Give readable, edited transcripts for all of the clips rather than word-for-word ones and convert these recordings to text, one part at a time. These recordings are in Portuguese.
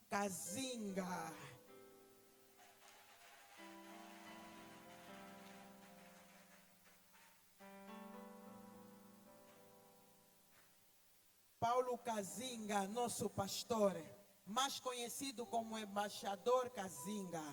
Cazinga. Paulo Cazinga, nosso pastor, mais conhecido como embaixador Cazinga.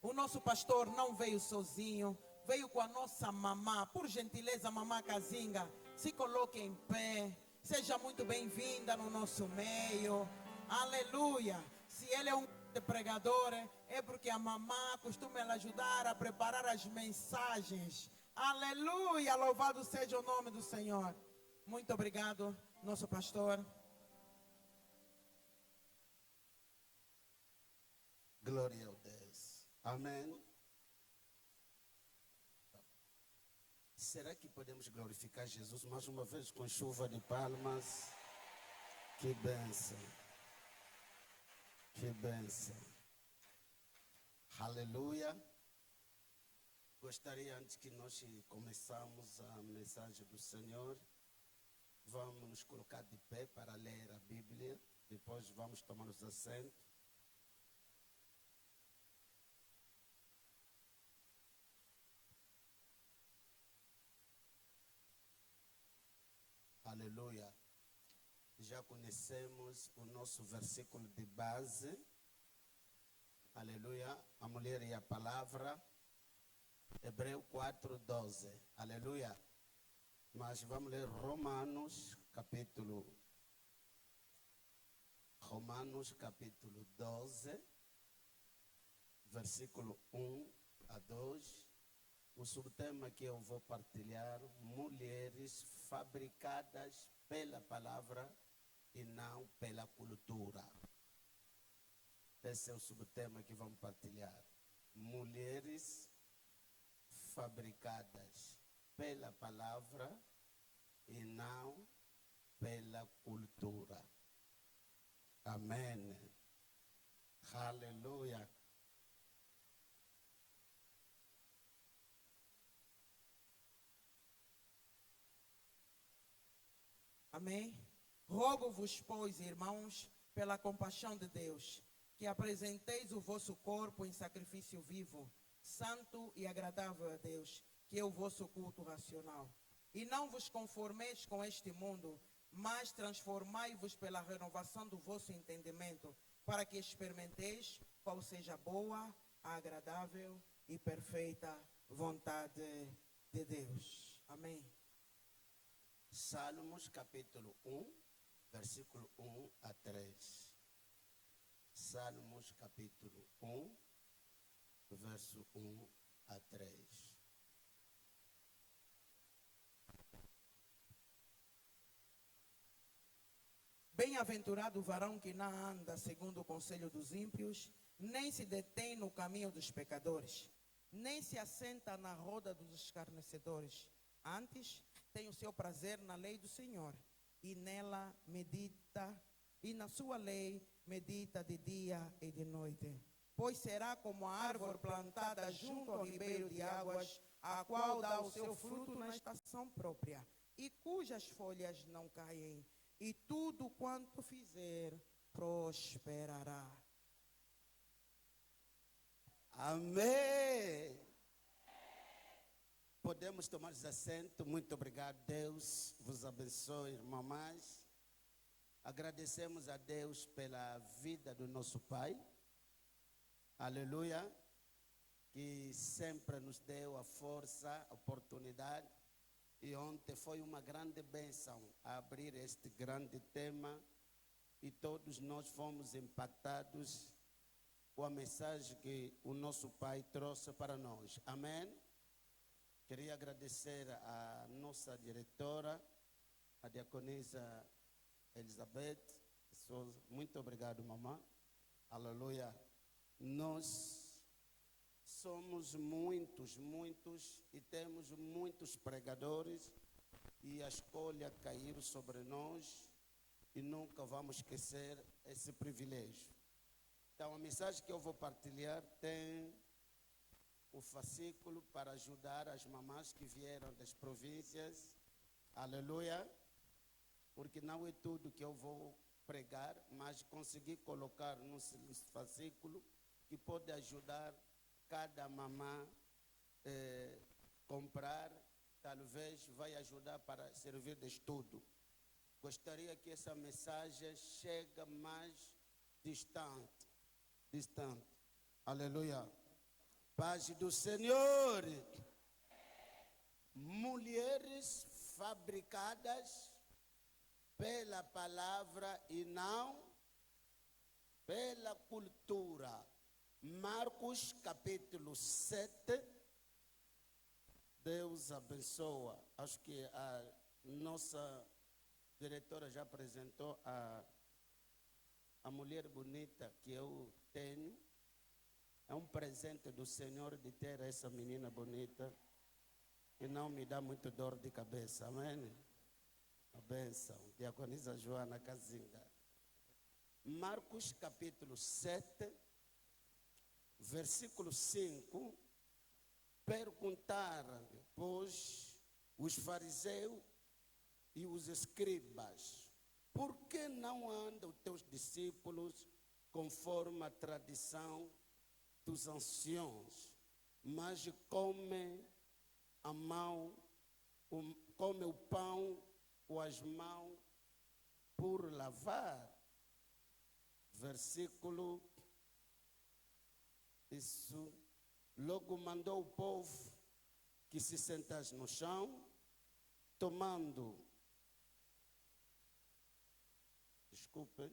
O nosso pastor não veio sozinho, veio com a nossa mamã. Por gentileza, mamã Cazinga, se coloque em pé. Seja muito bem-vinda no nosso meio. Aleluia. Se ele é um pregador, é porque a mamã costuma lhe ajudar a preparar as mensagens. Aleluia. Louvado seja o nome do Senhor. Muito obrigado, nosso pastor. Glória a Deus. Amém. Será que podemos glorificar Jesus mais uma vez com chuva de palmas? Que bênção. Que bênção. Aleluia. Gostaria, antes que nós começamos a mensagem do Senhor, vamos nos colocar de pé para ler a Bíblia. Depois vamos tomar os assentos. Aleluia. Já conhecemos o nosso versículo de base. Aleluia. A mulher e a palavra. Hebreu 4:12. Aleluia. Mas vamos ler Romanos capítulo 12, versículo 1 a 2. O subtema que eu vou partilhar: mulheres fabricadas pela palavra e não pela cultura. Esse é o subtema que vamos partilhar. Mulheres fabricadas pela palavra e não pela cultura. Amém. Aleluia. Amém. Rogo-vos, pois, irmãos, pela compaixão de Deus, que apresenteis o vosso corpo em sacrifício vivo, santo e agradável a Deus, que é o vosso culto racional. E não vos conformeis com este mundo, mas transformai-vos pela renovação do vosso entendimento, para que experimenteis qual seja a boa, a agradável e perfeita vontade de Deus. Amém. Salmos capítulo 1, versículo 1 a 3. Salmos capítulo 1, verso 1 a 3. Bem-aventurado o varão que não anda segundo o conselho dos ímpios, nem se detém no caminho dos pecadores, nem se assenta na roda dos escarnecedores. Antes, tem o seu prazer na lei do Senhor, e nela medita, e na sua lei medita de dia e de noite. Pois será como a árvore plantada junto ao ribeiro de águas, a qual dá o seu fruto na estação própria, e cujas folhas não caem, e tudo quanto fizer prosperará. Amém. Podemos tomar assento. Muito obrigado, Deus vos abençoe, mamães. Agradecemos a Deus pela vida do nosso Pai. Aleluia. Que sempre nos deu a força, a oportunidade. E ontem foi uma grande bênção a abrir este grande tema. E todos nós fomos impactados com a mensagem que o nosso Pai trouxe para nós. Amém. Queria agradecer a nossa diretora, a diaconisa Elizabeth Souza. Muito obrigado, mamãe. Aleluia. Nós somos muitos e temos muitos pregadores, e a escolha caiu sobre nós e nunca vamos esquecer esse privilégio. Então, a mensagem que eu vou partilhar tem o fascículo para ajudar as mamães que vieram das províncias. Aleluia. Porque não é tudo que eu vou pregar, mas consegui colocar num fascículo que pode ajudar cada mamã comprar, talvez vai ajudar para servir de estudo. Gostaria que essa mensagem chegue mais distante. Aleluia. Paz do Senhor. Mulheres fabricadas pela palavra e não pela cultura. Marcos capítulo 7. Deus abençoa. Acho que a nossa diretora já apresentou a mulher bonita que eu tenho. É um presente do Senhor de ter essa menina bonita. E não me dá muito dor de cabeça. Amém? A bênção. Diaconisa Joana Cazinga. Marcos capítulo 7, versículo 5. Perguntaram, pois, os fariseus e os escribas: por que não andam os teus discípulos conforme a tradição dos anciãos, mas come o pão com as mãos por lavar? Versículo, isso, logo mandou o povo que se sentasse no chão, tomando, desculpem,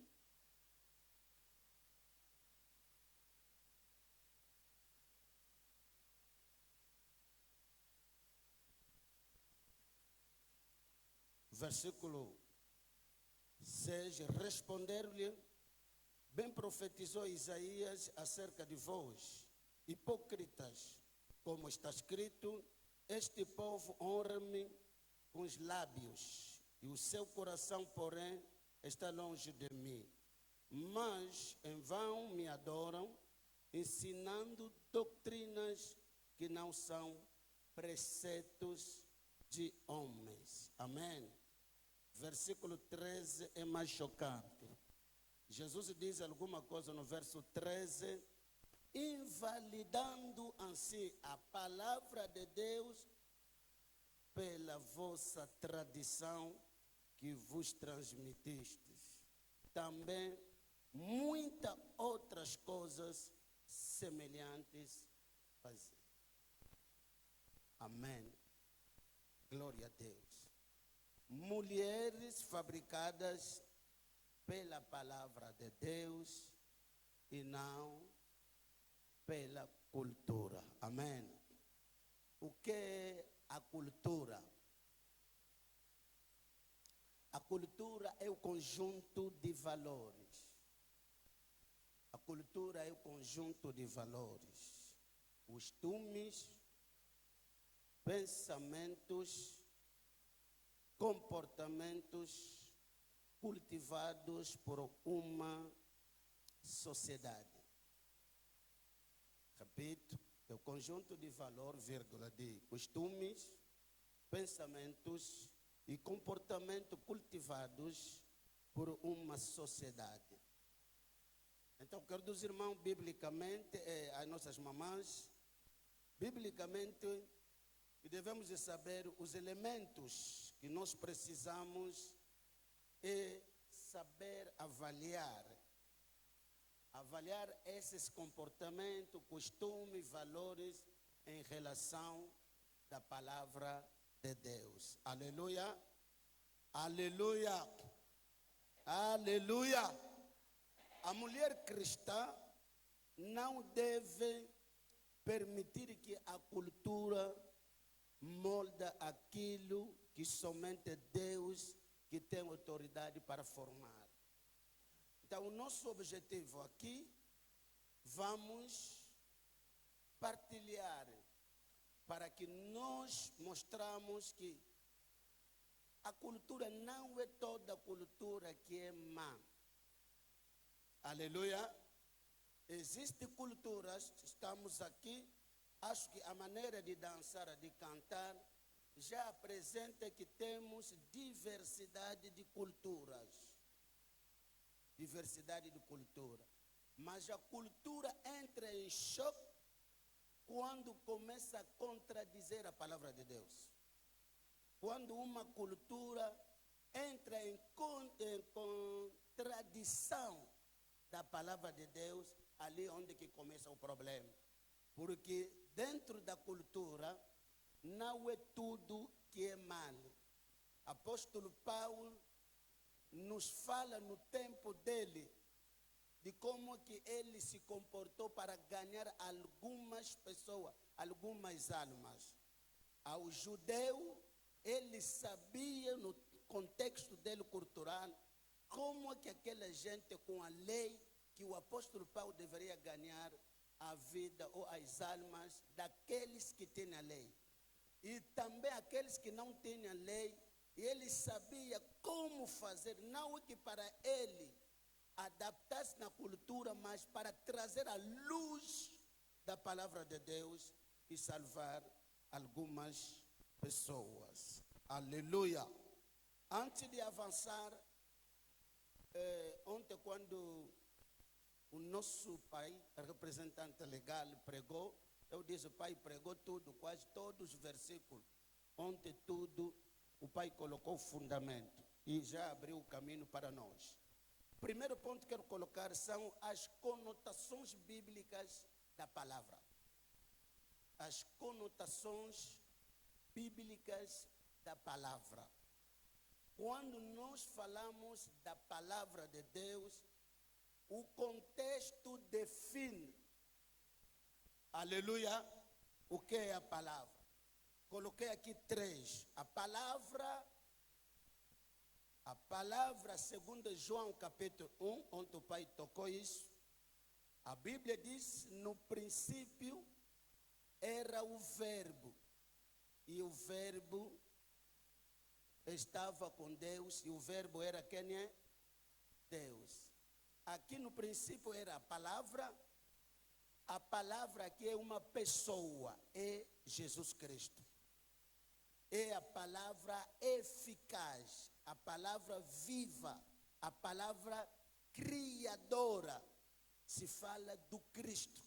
versículo 6, responder-lhe, bem profetizou Isaías acerca de vós, hipócritas, como está escrito, este povo honra-me com os lábios, e o seu coração, porém, está longe de mim. Mas em vão me adoram, ensinando doutrinas que não são preceitos de homens. Amém? Versículo 13 é mais chocante. Jesus diz alguma coisa no verso 13, invalidando assim a palavra de Deus pela vossa tradição que vos transmitistes. Também muitas outras coisas semelhantes fazer. Amém. Glória a Deus. Mulheres fabricadas pela palavra de Deus e não pela cultura. Amém. O que é a cultura? A cultura é o conjunto de valores. A cultura é o conjunto de valores, costumes, pensamentos, comportamentos cultivados por uma sociedade. Repito, é o conjunto de valor, vírgula, de costumes, pensamentos e comportamentos cultivados por uma sociedade. Então, quero dizer, irmão, biblicamente, as nossas mamães, biblicamente, devemos saber os elementos que nós precisamos e saber avaliar esses comportamentos, costumes, valores em relação da palavra de Deus. Aleluia, aleluia, aleluia. A mulher cristã não deve permitir que a cultura molda aquilo que somente Deus que tem autoridade para formar. Então, o nosso objetivo aqui, vamos partilhar para que nós mostramos que a cultura não é toda cultura que é má. Aleluia. Existem culturas, estamos aqui, acho que a maneira de dançar, de cantar, já apresenta que temos diversidade de culturas. diversidade de cultura. Mas a cultura entra em choque quando começa a contradizer a palavra de Deus. Quando uma cultura entra em contradição da palavra de Deus, ali onde que começa o problema. Porque dentro da cultura não é tudo que é mal. Apóstolo Paulo nos fala no tempo dele de como que ele se comportou para ganhar algumas pessoas, algumas almas. Ao judeu, ele sabia no contexto dele cultural como que aquela gente com a lei que o apóstolo Paulo deveria ganhar a vida ou as almas daqueles que têm a lei. E também aqueles que não têm a lei, ele sabia como fazer, não é que para ele adaptar-se na cultura, mas para trazer a luz da palavra de Deus e salvar algumas pessoas. Aleluia! Antes de avançar, ontem quando o nosso pai, representante legal, pregou, eu disse, o pai pregou tudo, quase todos os versículos. Ontem tudo, o pai colocou o fundamento e já abriu o caminho para nós. O primeiro ponto que quero colocar são as conotações bíblicas da palavra. As conotações bíblicas da palavra. Quando nós falamos da palavra de Deus, o contexto define, aleluia, o que é a palavra. Coloquei aqui 3. A palavra segundo João capítulo 1, onde o pai tocou isso. A Bíblia diz, no princípio era o verbo, e o verbo estava com Deus, e o verbo era quem é? Deus. Aqui no princípio era a palavra aqui é uma pessoa, é Jesus Cristo. É a palavra eficaz, a palavra viva, a palavra criadora. Se fala do Cristo.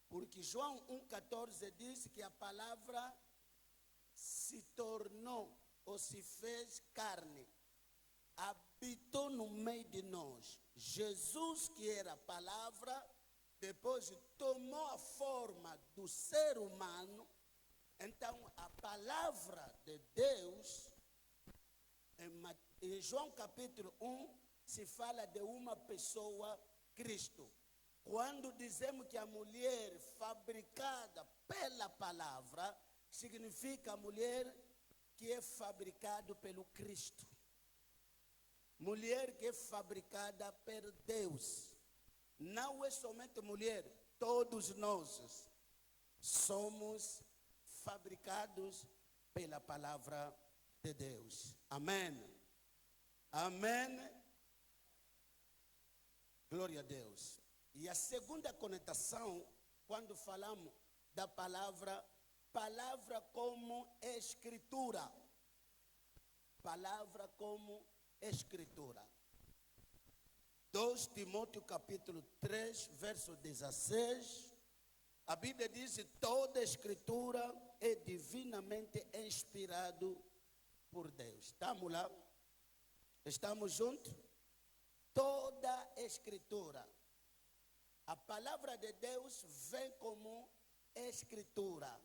Porque João 1,14 diz que a palavra se tornou ou se fez carne, habitou no meio de nós. Jesus, que era a palavra, depois tomou a forma do ser humano. Então, a palavra de Deus, em João capítulo 1, se fala de uma pessoa, Cristo. Quando dizemos que a mulher fabricada pela palavra, significa a mulher que é fabricada pelo Cristo. Mulher que é fabricada por Deus. Não é somente mulher, todos nós somos fabricados pela palavra de Deus. Amém. Amém. Glória a Deus. E a segunda conotação, quando falamos da palavra como escritura. Palavra como escritura. 2 Timóteo capítulo 3, verso 16. A Bíblia diz que toda a escritura é divinamente inspirado por Deus. Estamos lá? Estamos juntos? Toda a escritura. A palavra de Deus vem como escritura.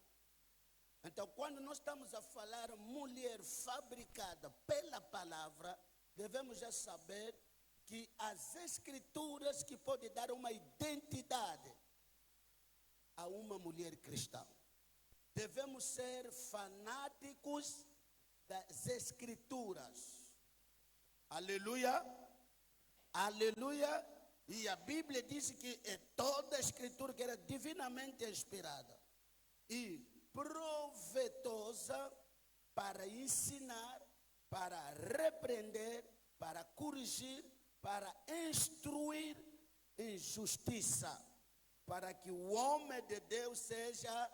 Então, quando nós estamos a falar mulher fabricada pela palavra, devemos já saber que as escrituras que podem dar uma identidade a uma mulher cristã. Devemos ser fanáticos das escrituras. Aleluia. Aleluia. E a Bíblia diz que é toda a escritura que era divinamente inspirada e proveitosa para ensinar, para repreender, para corrigir, para instruir em justiça, para que o homem de Deus seja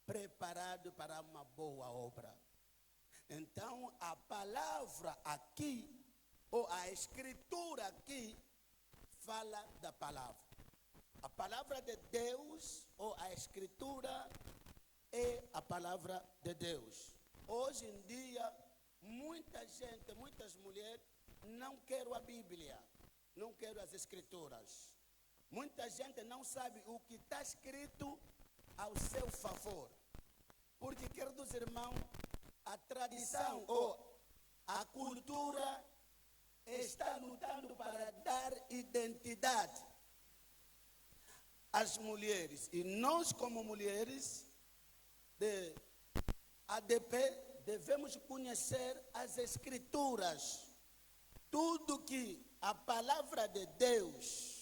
preparado para uma boa obra. Então, a palavra aqui ou a escritura aqui fala da palavra. A palavra de Deus ou a escritura é a palavra de Deus. Hoje em dia, muita gente, muitas mulheres não querem a Bíblia, não querem as escrituras. Muita gente não sabe o que está escrito ao seu favor. Porque, queridos irmãos, a tradição ou a cultura está lutando para dar identidade às mulheres. E nós, como mulheres de ADP, devemos conhecer as escrituras. Tudo que a palavra de Deus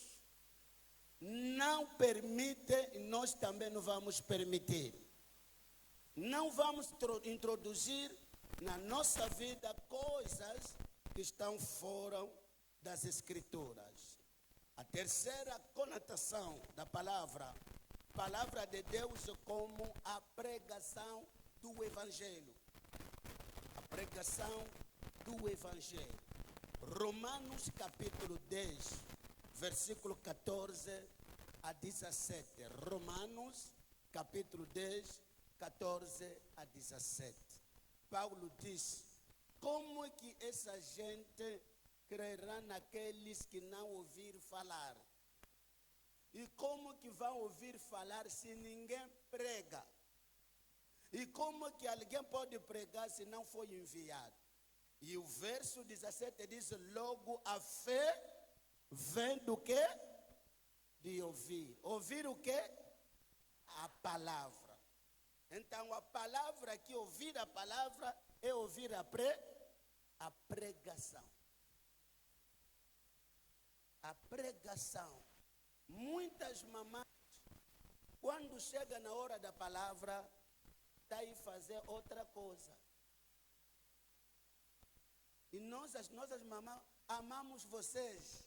não permite, nós também não vamos permitir. Não vamos introduzir na nossa vida coisas que estão fora das escrituras. A terceira conotação da palavra de Deus é como a pregação do Evangelho. A pregação do Evangelho. Romanos capítulo 10, versículo 14 a 17. Romanos capítulo 10, 14 a 17. Paulo diz: como é que essa gente crerá naqueles que não ouviram falar? E como que vão ouvir falar se ninguém prega? E como que alguém pode pregar se não foi enviado? E o verso 17 diz: logo a fé vem do quê? De ouvir. Ouvir o quê? A palavra. Então a palavra que ouvir a palavra é ouvir a pregação. A pregação. Muitas mamães, quando chega na hora da palavra, está aí fazer outra coisa. E nós, as nossas mamães, amamos vocês.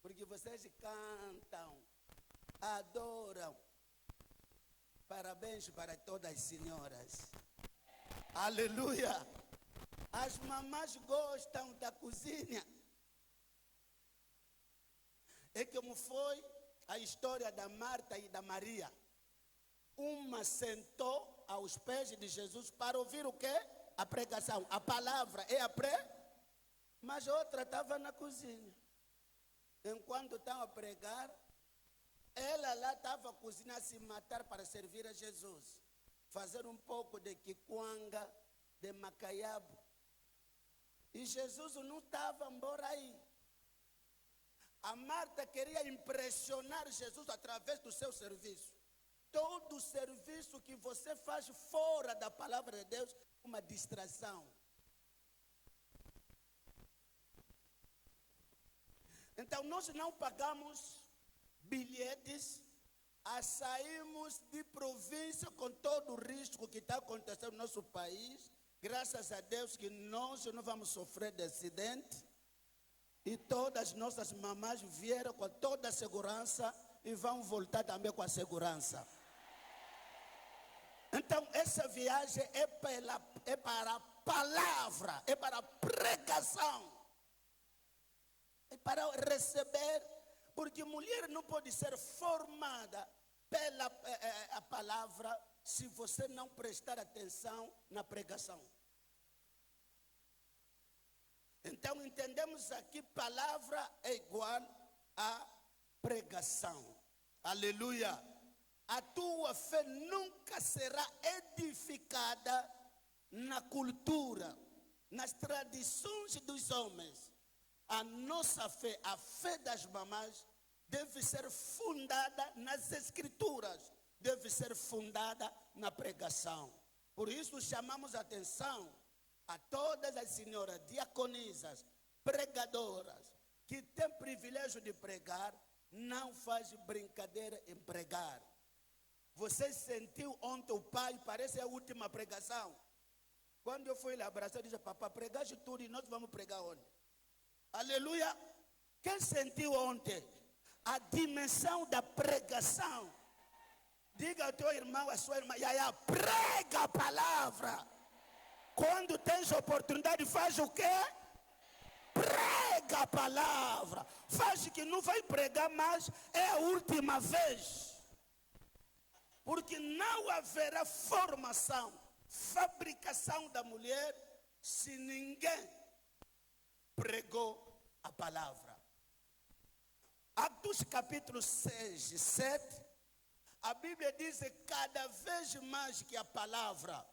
Porque vocês cantam, adoram. Parabéns para todas as senhoras. Aleluia. As mamães gostam da cozinha. É como foi a história da Marta e da Maria. Uma sentou aos pés de Jesus para ouvir o quê? A pregação. A palavra é mas a outra estava na cozinha. Enquanto estão a pregar, ela lá estava a cozinhar, se matar para servir a Jesus. Fazer um pouco de quiquanga, de macaiabo. E Jesus não estava embora aí. A Marta queria impressionar Jesus através do seu serviço. Todo serviço que você faz fora da palavra de Deus é uma distração. Então nós não pagamos bilhetes a sairmos de província com todo o risco que está acontecendo no nosso país. Graças a Deus que nós não vamos sofrer de acidente. E todas as nossas mamães vieram com toda a segurança e vão voltar também com a segurança. Então essa viagem é para a palavra, é para a pregação. É para receber, porque mulher não pode ser formada pela a palavra se você não prestar atenção na pregação. Então entendemos aqui, palavra é igual a pregação. Aleluia. A tua fé nunca será edificada na cultura, nas tradições dos homens. A nossa fé, a fé das mamães, deve ser fundada nas escrituras, deve ser fundada na pregação. Por isso chamamos a atenção a todas as senhoras diaconisas, pregadoras, que têm privilégio de pregar, não faz brincadeira em pregar. Você sentiu ontem o pai, parece a última pregação. Quando eu fui lá abraçar, eu disse: papai, pregaste tudo e nós vamos pregar onde? Aleluia. Quem sentiu ontem a dimensão da pregação? Diga ao teu irmão, à sua irmã: Yaya, prega a palavra. Quando tens oportunidade, faz o quê? prega a palavra. Faz que não vai pregar mais, é a última vez. Porque não haverá formação, fabricação da mulher, se ninguém pregou a palavra. Atos capítulo 6 e 7, a Bíblia diz que cada vez mais que a palavra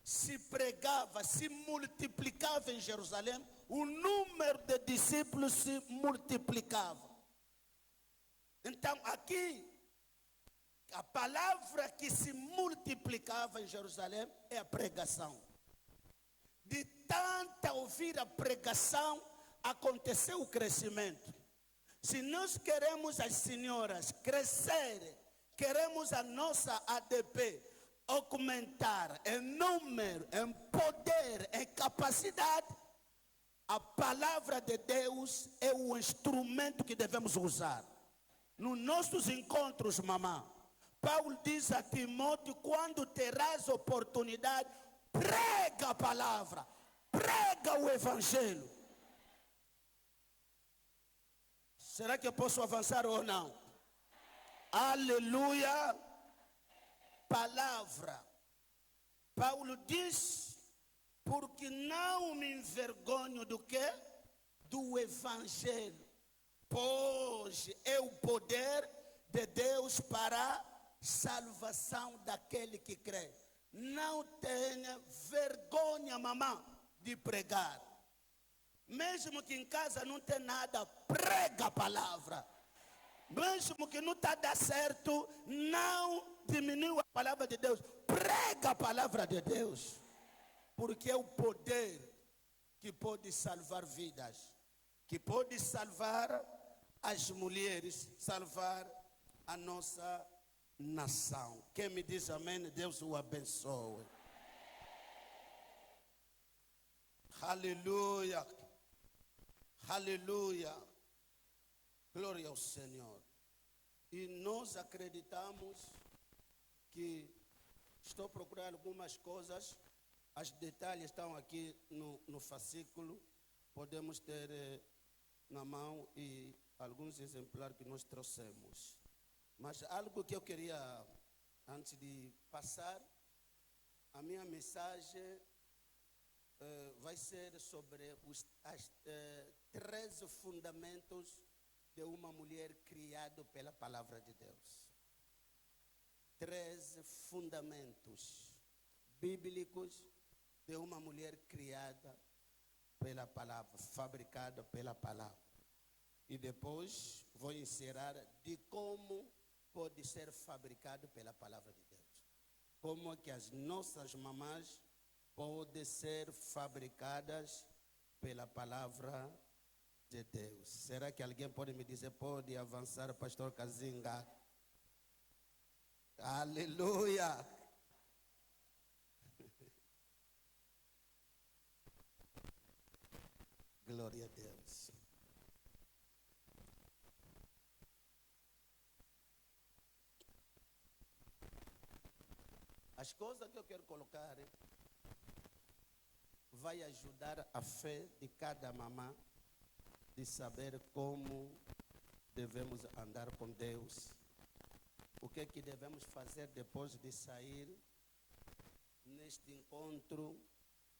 se pregava, se multiplicava em Jerusalém, o número de discípulos se multiplicava. Então aqui, a palavra que se multiplicava em Jerusalém é a pregação. De tanta ouvir a pregação, aconteceu o crescimento. Se nós queremos as senhoras crescerem, queremos a nossa ADP aumentar em número, em poder, em capacidade, a palavra de Deus é o instrumento que devemos usar. Nos nossos encontros, mamãe, Paulo diz a Timóteo, quando terás oportunidade, prega a palavra, prega o evangelho. Será que eu posso avançar ou não? Aleluia. Palavra. Paulo diz, porque não me envergonho do quê? Do evangelho. Pois é o poder de Deus para salvação daquele que crê. Não tenha vergonha, mamãe, de pregar. Mesmo que em casa não tenha nada, prega a palavra. Mesmo que não está dando certo, não diminua a palavra de Deus. Prega a palavra de Deus. Porque é o poder que pode salvar vidas, que pode salvar as mulheres, salvar a nossa nação. Quem me diz amém, Deus o abençoe. Aleluia. Aleluia. Glória ao Senhor. E nós acreditamos que estou procurando algumas coisas. Os detalhes estão aqui no fascículo. Podemos ter na mão e alguns exemplares que nós trouxemos. Mas algo que eu queria, antes de passar, a minha mensagem vai ser sobre os 13 fundamentos de uma mulher criada pela palavra de Deus. 13 fundamentos bíblicos de uma mulher criada pela palavra, fabricada pela palavra. E depois vou encerrar de como pode ser fabricado pela palavra de Deus. Como é que as nossas mamães podem ser fabricadas pela palavra de Deus. Será que alguém pode me dizer, pode avançar, pastor Kazinga? Aleluia! Glória a Deus. As coisas que eu quero colocar vai ajudar a fé de cada mamã de saber como devemos andar com Deus. O que é que devemos fazer depois de sair neste encontro?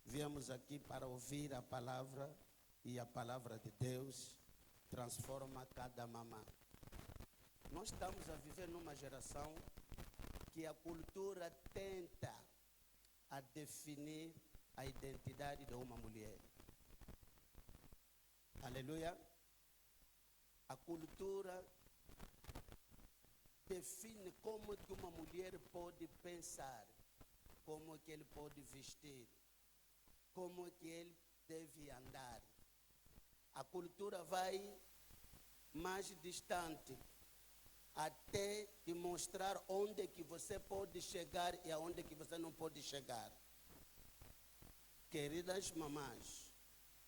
Viemos aqui para ouvir a palavra e a palavra de Deus transforma cada mamã. Nós estamos a viver numa geração que a cultura tenta a definir a identidade de uma mulher. Aleluia. A cultura define como que uma mulher pode pensar, como que ele pode vestir, como que ele deve andar. A cultura vai mais distante, até te mostrar onde que você pode chegar e aonde que você não pode chegar. Queridas mamães,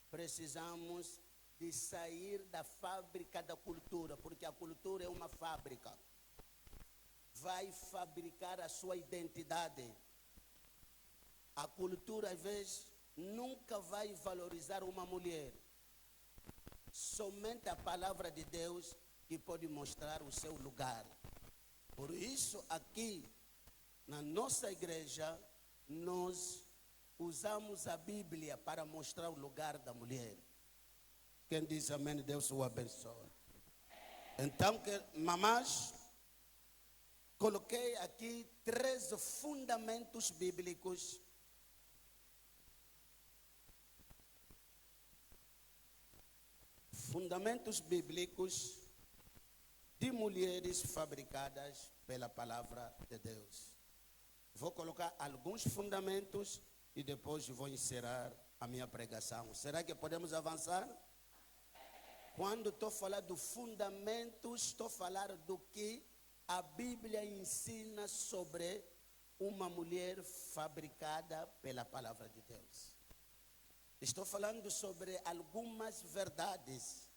precisamos de sair da fábrica da cultura, porque a cultura é uma fábrica. Vai fabricar a sua identidade. A cultura, às vezes, nunca vai valorizar uma mulher. somente a palavra de Deus que pode mostrar o seu lugar. Por isso, aqui, na nossa igreja, nós usamos a Bíblia para mostrar o lugar da mulher. Quem diz amém, Deus o abençoe. Então, mamães, coloquei aqui 13 fundamentos bíblicos de mulheres fabricadas pela palavra de Deus. Vou colocar alguns fundamentos e depois vou encerrar a minha pregação. Será que podemos avançar? Quando estou falando de fundamentos, estou falando do que a Bíblia ensina sobre uma mulher fabricada pela palavra de Deus. Estou falando sobre algumas verdades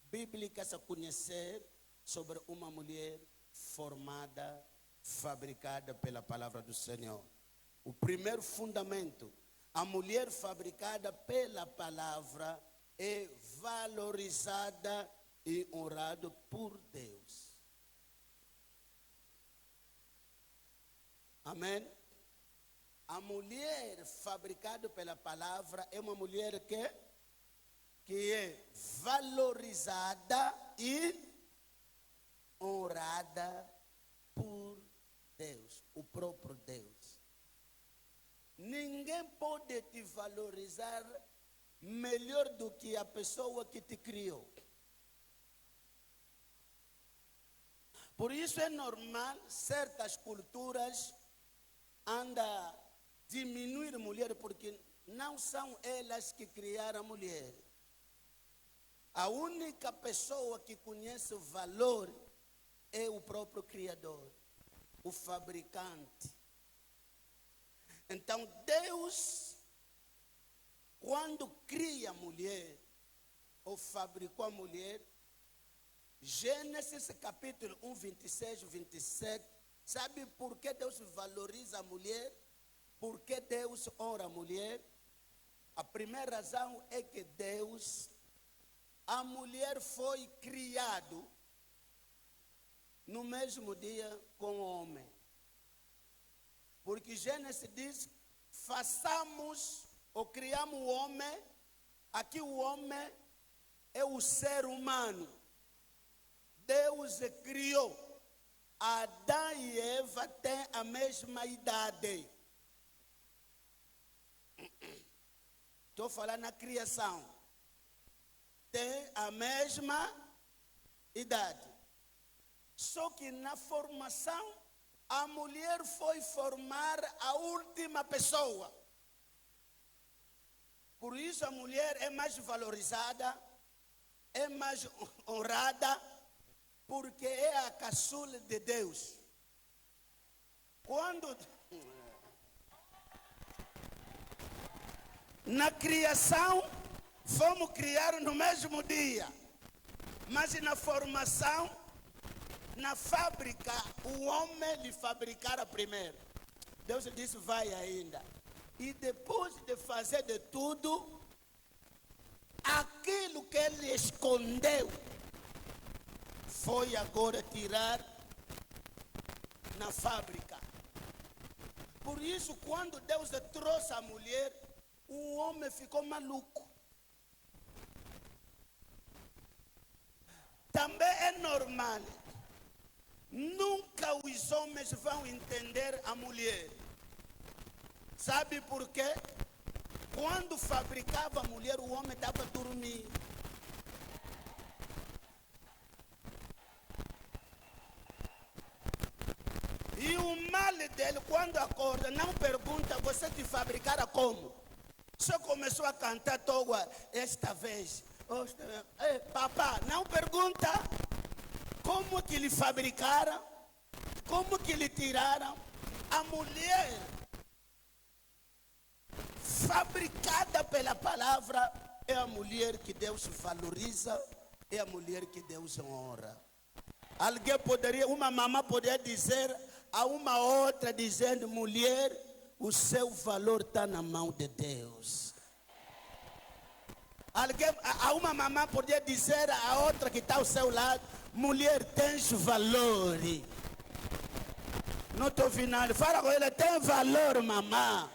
bíblicas a conhecer sobre uma mulher formada, fabricada pela palavra do Senhor. O primeiro fundamento, a mulher fabricada pela palavra é valorizada e honrada por Deus. Amém? A mulher fabricada pela palavra é uma mulher que é valorizada e honrada por Deus, o próprio Deus. Ninguém pode te valorizar melhor do que a pessoa que te criou. Por isso é normal certas culturas andam diminuir a mulher, porque não são elas que criaram a mulher. A única pessoa que conhece o valor é o próprio Criador, o fabricante. Então Deus, quando cria a mulher, ou fabricou a mulher, Gênesis capítulo 1, 26, 27, sabe por que Deus valoriza a mulher? Por que Deus honra a mulher? A primeira razão é que a mulher foi criada no mesmo dia com o homem. Porque Gênesis diz, façamos ou criamos o homem, aqui o homem é o ser humano. Deus criou. Adão e Eva têm a mesma idade. Estou falando na criação. Tem a mesma idade. Só que na formação, a mulher foi formar a última pessoa. Por isso a mulher é mais valorizada, é mais honrada, porque é a caçula de Deus. Quando na criação fomos criar no mesmo dia, mas na formação, na fábrica, o homem lhe fabricara primeiro. Deus disse, vai ainda. E depois de fazer de tudo, aquilo que ele escondeu, foi agora tirar na fábrica. Por isso, quando Deus trouxe a mulher, o homem ficou maluco. Também é normal. Nunca os homens vão entender a mulher. Sabe por quê? Quando fabricava a mulher, o homem estava dormindo. E o mal dele, quando acorda, não pergunta, você te fabricara como? Só começou a cantar toda esta vez. Papá, não pergunta como que lhe fabricaram, como que lhe tiraram. A mulher fabricada pela palavra é a mulher que Deus valoriza, é a mulher que Deus honra. Alguém poderia, uma mamã poderia dizer a uma outra, dizendo, mulher, o seu valor está na mão de Deus. A uma mamã podia dizer a outra que está ao seu lado: mulher, tens valor. Não estou ouvindo nada. Fala com ele: tem valor, mamã.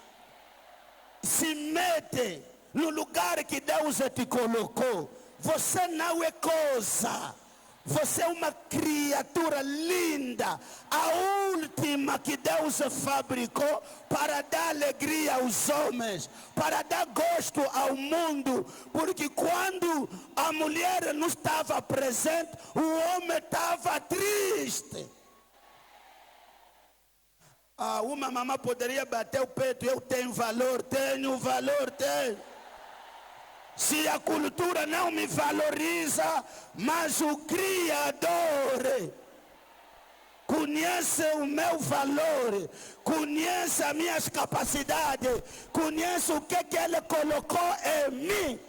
Se mete no lugar que Deus te colocou. Você não é coisa. Você é uma criatura linda, a última que Deus fabricou para dar alegria aos homens, para dar gosto ao mundo, porque quando a mulher não estava presente, o homem estava triste. Uma mamã poderia bater o peito: eu tenho valor, tenho. Se a cultura não me valoriza, mas o Criador conhece o meu valor, conhece as minhas capacidades, conhece o que Ele colocou em mim.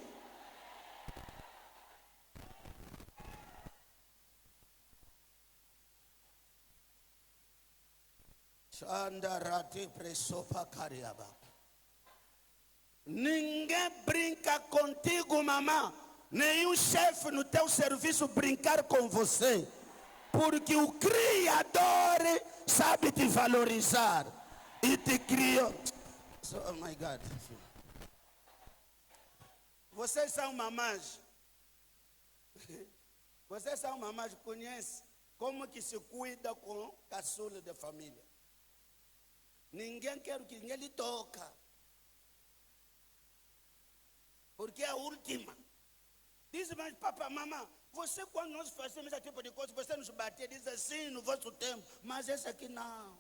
Xandarati presopa cariaba. Ninguém brinca contigo, mamã. Nenhum chefe no teu serviço brincar com você. Porque o Criador sabe te valorizar. E te criou. Oh my God. Vocês são mamães. Vocês são mamães, conhecem como que se cuida com caçula de família. Ninguém quer que ninguém lhe toca. Porque é a última. Diz: mas papai, mamãe, você quando nós fazemos esse tipo de coisa, você nos batia, diz assim no vosso tempo, mas esse aqui não.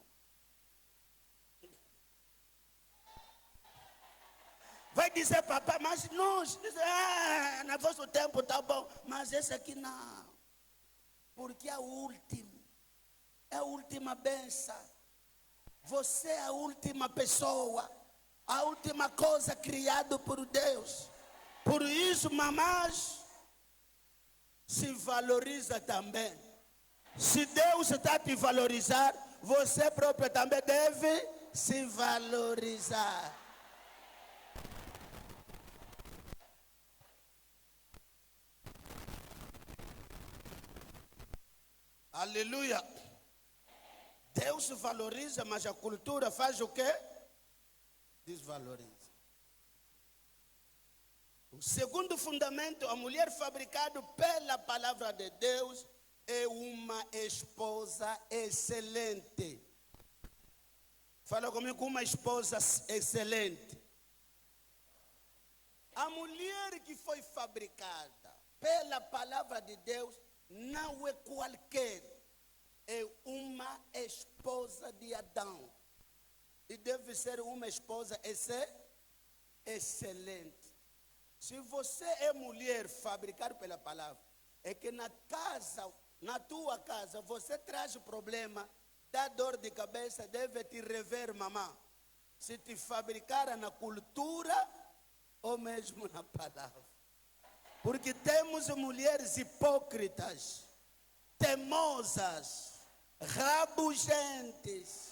Vai dizer: papai, mas nós, no vosso tempo tá bom, mas esse aqui não. Porque é o último. É a última bênção. Você é a última pessoa. A última coisa criada por Deus. Por isso, mamães, se valoriza também. Se Deus está te valorizar, você própria também deve se valorizar. Aleluia. Deus valoriza, mas a cultura faz o quê? Desvaloriza. O segundo fundamento: a mulher fabricada pela palavra de Deus é uma esposa excelente. Fala comigo: uma esposa excelente. A mulher que foi fabricada pela palavra de Deus não é qualquer. É uma esposa de Adão. E deve ser uma esposa excelente. Se você é mulher fabricada pela palavra, é que na tua casa, você traz problema, dá dor de cabeça, deve te rever, mamã. Se te fabricar na cultura ou mesmo na palavra. Porque temos mulheres hipócritas, temosas, rabugentes.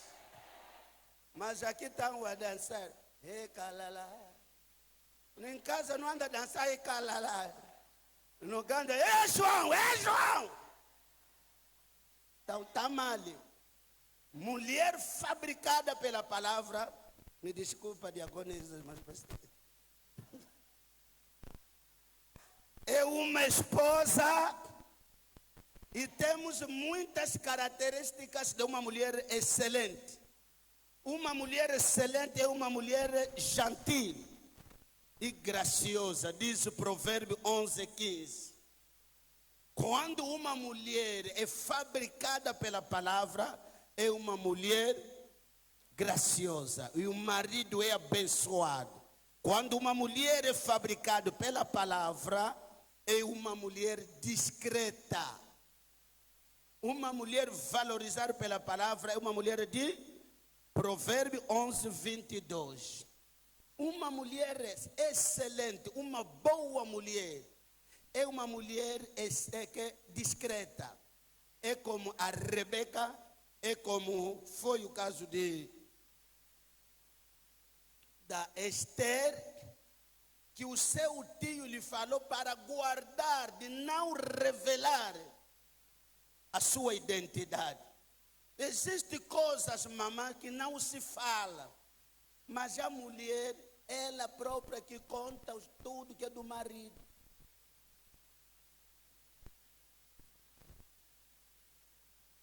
Mas aqui estão a dançar. Ei, calala. Em casa não anda a dançar e calala. No Ganda, é João. Então está mal. Mulher fabricada pela palavra. Me desculpa, diaconisa, mas é uma esposa. E temos muitas características de uma mulher excelente. Uma mulher excelente é uma mulher gentil e graciosa, diz o provérbio 11:15. Quando uma mulher é fabricada pela palavra, é uma mulher graciosa e o marido é abençoado. Quando uma mulher é fabricada pela palavra, é uma mulher discreta. Uma mulher valorizada pela palavra é uma mulher de Provérbio 11:22. Uma mulher excelente, uma boa mulher, é uma mulher discreta. É como a Rebeca, é como foi o caso da Esther, que o seu tio lhe falou para guardar, de não revelar a sua identidade. Existem coisas, mamãe, que não se fala, mas a mulher, ela própria que conta tudo que é do marido.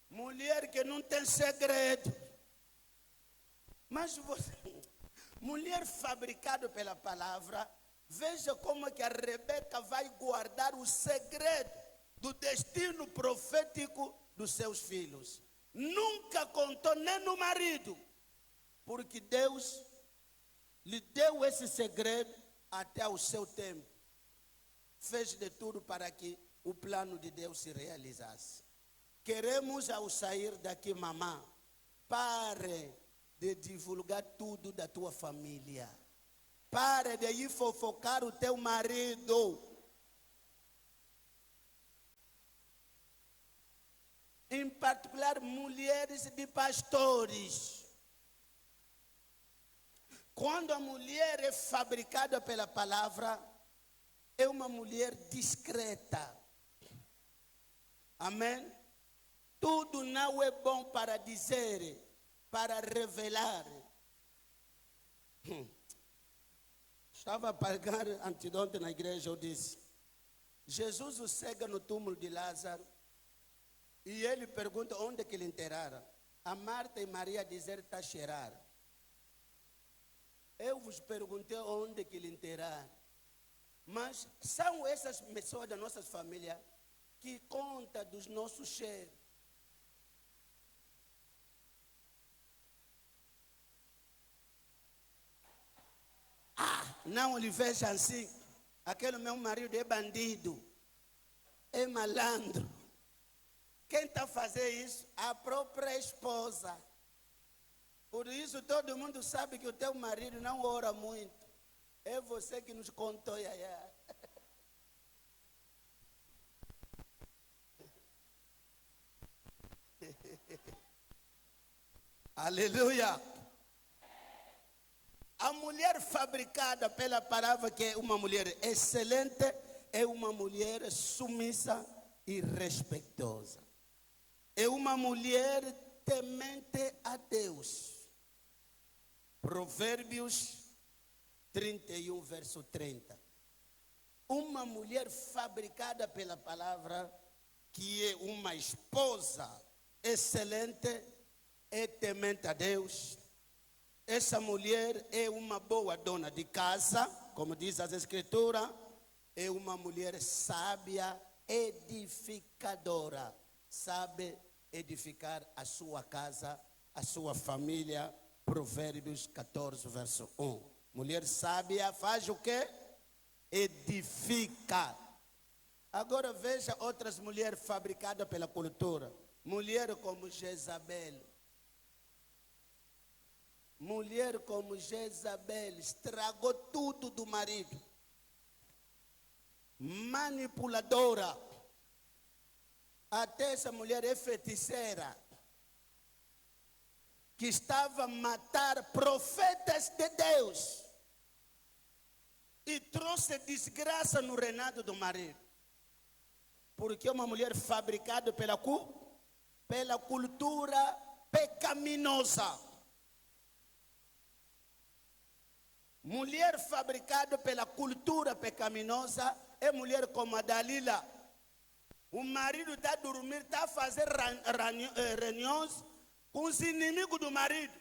Mulher que não tem segredo. Mas você, mulher fabricada pela palavra, veja como que a Rebeca vai guardar o segredo do destino profético dos seus filhos. Nunca contou nem no marido, porque Deus lhe deu esse segredo até o seu tempo. Fez de tudo para que o plano de Deus se realizasse. Queremos, ao sair daqui, mamã, pare de divulgar tudo da tua família. Pare de ir fofocar o teu marido. Em particular, mulheres de pastores. Quando a mulher é fabricada pela palavra, é uma mulher discreta. Amém? Tudo não é bom para dizer, para revelar. Estava a pregar anteontem na igreja, eu disse, Jesus o cega no túmulo de Lázaro, e ele pergunta onde que ele enterraram. A Marta e Maria dizer está a cheirar. Eu vos perguntei onde que ele enterraram. Mas são essas pessoas da nossa família que contam dos nossos cheiros. Não lhe veja assim. Aquele meu marido é bandido, é malandro. Quem está a fazer isso? A própria esposa. Por isso todo mundo sabe que o teu marido não ora muito. É você que nos contou, Yaya. Aleluia. A mulher fabricada pela palavra, que é uma mulher excelente, é uma mulher submissa e respeitosa. É uma mulher temente a Deus. Provérbios 31, verso 30. Uma mulher fabricada pela palavra, que é uma esposa excelente, é temente a Deus. Essa mulher é uma boa dona de casa, como diz as escrituras, é uma mulher sábia, edificadora. Sabe edificar a sua casa, a sua família. Provérbios 14, verso 1. Mulher sábia faz o quê? Edifica. Agora veja outras mulheres fabricadas pela cultura. Mulher como Jezabel. Mulher como Jezabel estragou tudo do marido. Manipuladora. Até essa mulher é feiticeira, que estava a matar profetas de Deus e trouxe desgraça no reinado do marido. Porque é uma mulher fabricada pela cultura pecaminosa. Mulher fabricada pela cultura pecaminosa é mulher como a Dalila. O marido está a dormir, está a fazer reuniões com os inimigos do marido.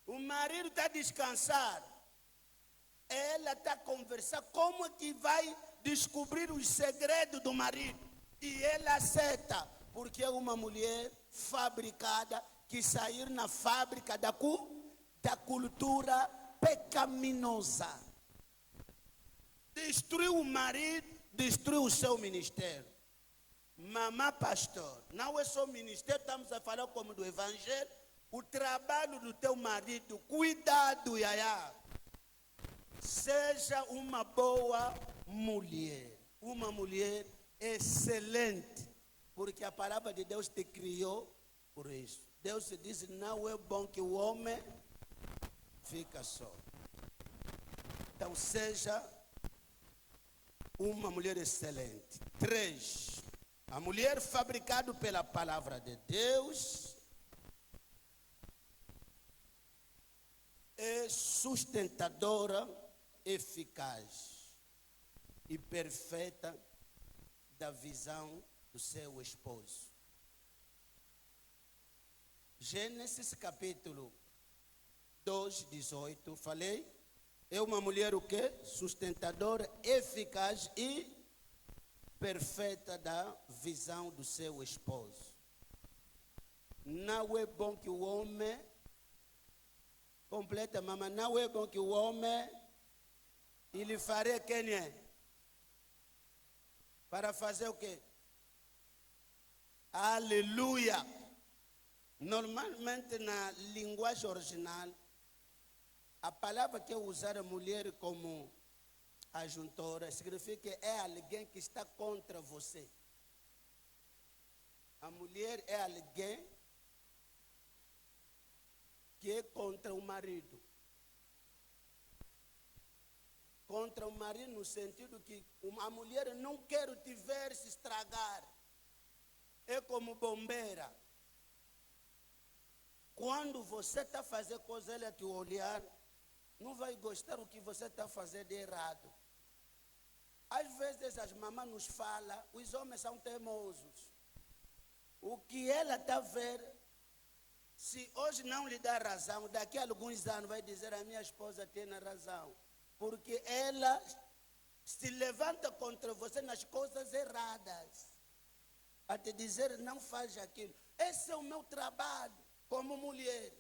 O marido está a descansar. Ela está a conversar como é que vai descobrir os segredos do marido. E ela aceita, porque é uma mulher fabricada que saiu na fábrica da cultura pecaminosa. Destruiu o marido, destruiu o seu ministério. Mamã pastor, não é só ministério, estamos a falar como do evangelho. O trabalho do teu marido, cuidado, Yaya. Seja uma boa mulher, uma mulher excelente, porque a palavra de Deus te criou por isso. Deus diz, não é bom que o homem fica só. Então seja uma mulher excelente. 3, a mulher fabricada pela palavra de Deus é sustentadora, eficaz e perfeita da visão do seu esposo. Gênesis capítulo 2, 18, falei, é uma mulher o quê? Sustentadora, eficaz e perfeita da visão do seu esposo. Não é bom que o homem, completa mamãe, não é bom que o homem, ele faria quem é? Para fazer o quê? Aleluia! Normalmente na linguagem original, a palavra que é usar a mulher como ajuntora significa que é alguém que está contra você. A mulher é alguém que é contra o marido. Contra o marido no sentido que a mulher não quer te ver se estragar. É como bombeira. Quando você está fazendo coisa, ela te olhar, não vai gostar do que você está fazendo de errado. Às vezes as mamães nos falam, os homens são teimosos. O que ela está vendo, se hoje não lhe dá razão, daqui a alguns anos vai dizer, a minha esposa tem razão. Porque ela se levanta contra você nas coisas erradas. A te dizer, não faz aquilo. Esse é o meu trabalho como mulher.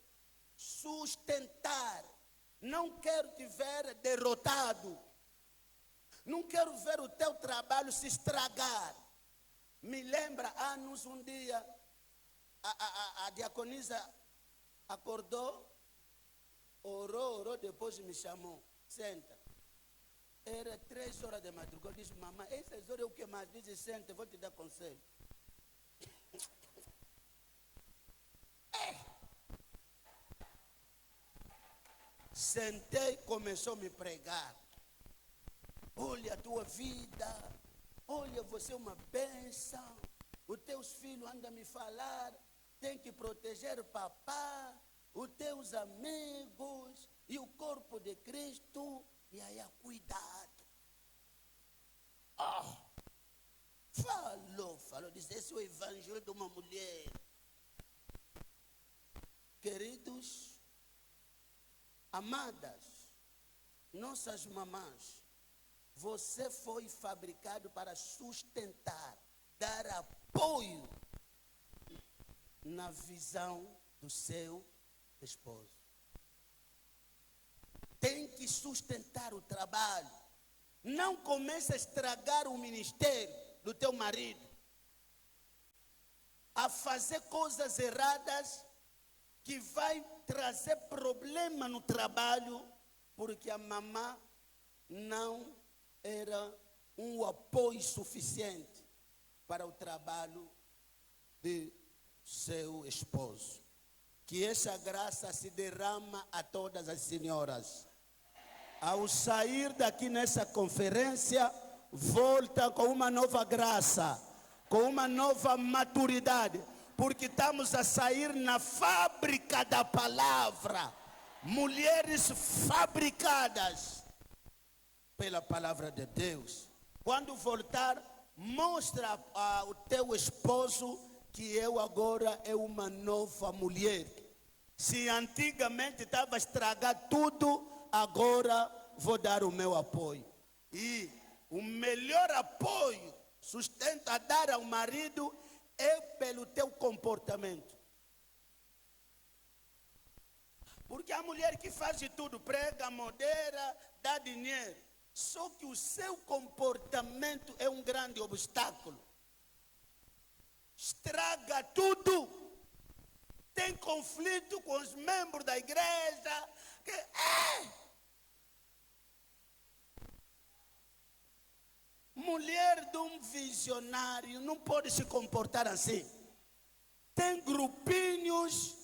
Sustentar. Não quero te ver derrotado. Não quero ver o teu trabalho se estragar. Me lembra, anos um dia, a diaconisa acordou, orou, depois me chamou. Senta. Era 3 horas de madrugada. Eu disse, mamãe, essas horas é o que mais? Diz, senta, vou te dar conselho. Sentei, começou a me pregar. Olha a tua vida, olha, você é uma bênção. Os teus filhos andam a me falar, tem que proteger papá, os teus amigos e o corpo de Cristo. E aí, cuidado. Falou, disse, esse é o evangelho de uma mulher. Queridos, amadas, nossas mamães, você foi fabricado para sustentar, dar apoio na visão do seu esposo. Tem que sustentar o trabalho. Não comece a estragar o ministério do teu marido, a fazer coisas erradas que vai trazer problema no trabalho, porque a mamã não era um apoio suficiente para o trabalho de seu esposo. Que essa graça se derrama a todas as senhoras. Ao sair daqui nessa conferência, volta com uma nova graça, com uma nova maturidade, porque estamos a sair na fábrica da palavra. Mulheres fabricadas pela palavra de Deus. Quando voltar, mostra ao teu esposo que eu agora é uma nova mulher. Se antigamente estava a estragar tudo, agora vou dar o meu apoio. E o melhor apoio, sustento a dar ao marido, é pelo teu comportamento. Porque a mulher que faz de tudo, prega, modera, dá dinheiro. Só que o seu comportamento é um grande obstáculo. Estraga tudo. Tem conflito com os membros da igreja. Mulher de um visionário não pode se comportar assim. Tem grupinhos,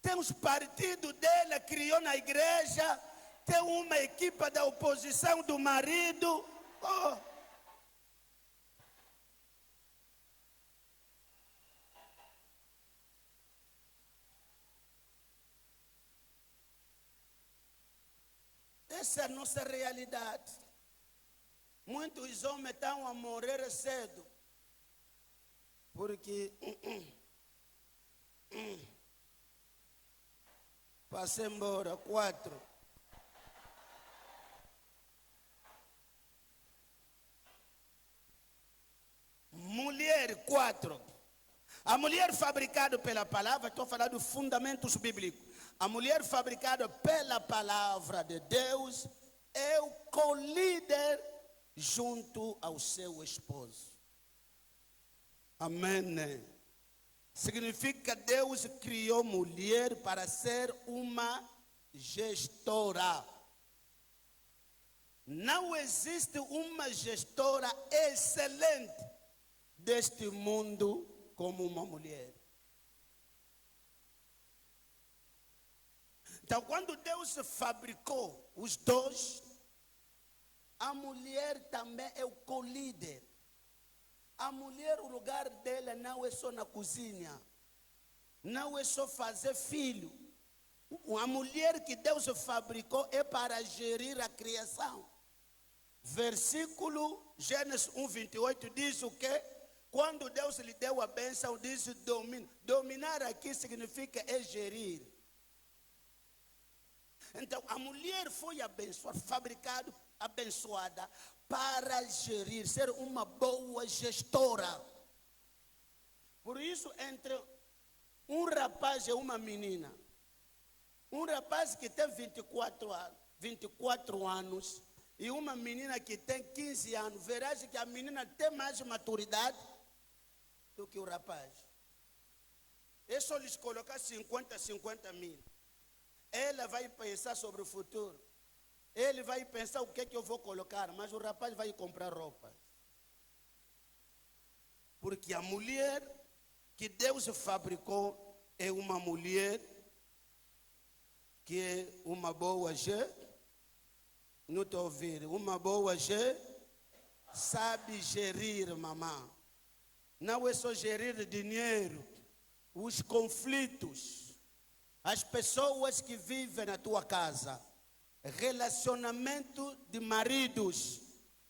tem os partidos dela, criou na igreja, ter uma equipa da oposição do marido. Oh. Essa é a nossa realidade. Muitos homens estão a morrer cedo. Porque passei embora, 4. Mulher, 4. A mulher fabricada pela palavra, estou falando de fundamentos bíblicos. A mulher fabricada pela palavra de Deus é o co-líder junto ao seu esposo. Amém. Significa que Deus criou mulher para ser uma gestora. Não existe uma gestora excelente deste mundo como uma mulher. Então, quando Deus fabricou os dois, a mulher também é o co-líder. A mulher, o lugar dela não é só na cozinha, não é só fazer filho. A mulher que Deus fabricou é para gerir a criação. Versículo Gênesis 1:28 diz o quê? Quando Deus lhe deu a bênção, diz domínio. Dominar aqui significa gerir. Então, a mulher foi abençoada, fabricada, abençoada para gerir, ser uma boa gestora. Por isso, entre um rapaz e uma menina, um rapaz que tem 24 anos e uma menina que tem 15 anos, verás que a menina tem mais maturidade do que o rapaz. É só lhes colocar 50 mil. Ela vai pensar sobre o futuro. Ele vai pensar o que é que eu vou colocar, mas o rapaz vai comprar roupa. Porque a mulher que Deus fabricou é uma mulher que é uma boa não estou ouvindo, uma boa sabe gerir, mamãe. Não é só gerir dinheiro, os conflitos. As pessoas que vivem na tua casa, relacionamento de maridos,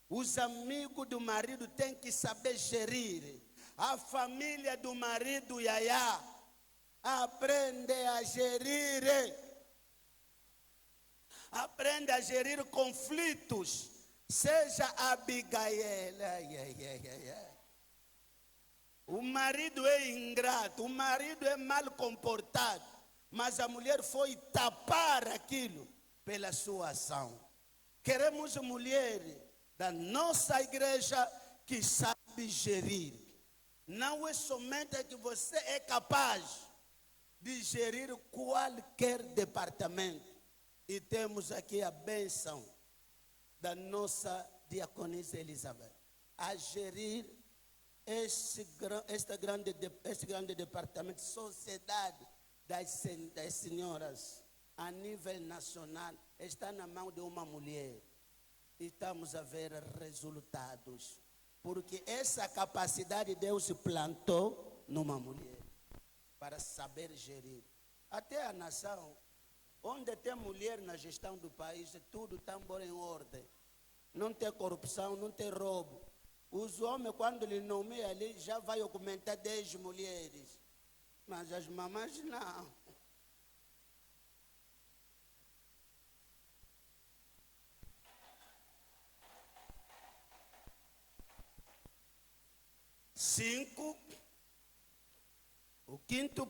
os amigos do marido têm que saber gerir. A família do marido, Yaya, aprende a gerir. Aprende a gerir conflitos. Seja Abigail. O marido é ingrato, o marido é mal comportado. Mas a mulher foi tapar aquilo pela sua ação. Queremos mulheres da nossa igreja que sabe gerir. Não é somente que você é capaz de gerir qualquer departamento. E temos aqui a bênção da nossa diaconisa Elizabeth a gerir este grande departamento de sociedade das senhoras a nível nacional. Está na mão de uma mulher. E estamos a ver resultados. Porque essa capacidade Deus plantou numa mulher para saber gerir. Até a nação, onde tem mulher na gestão do país, tudo está em ordem. Não tem corrupção, não tem roubo. Os homens, quando lhe nomeiam ali, já vai aumentar 10 mulheres. Mas as mamães não. Cinco, o quinto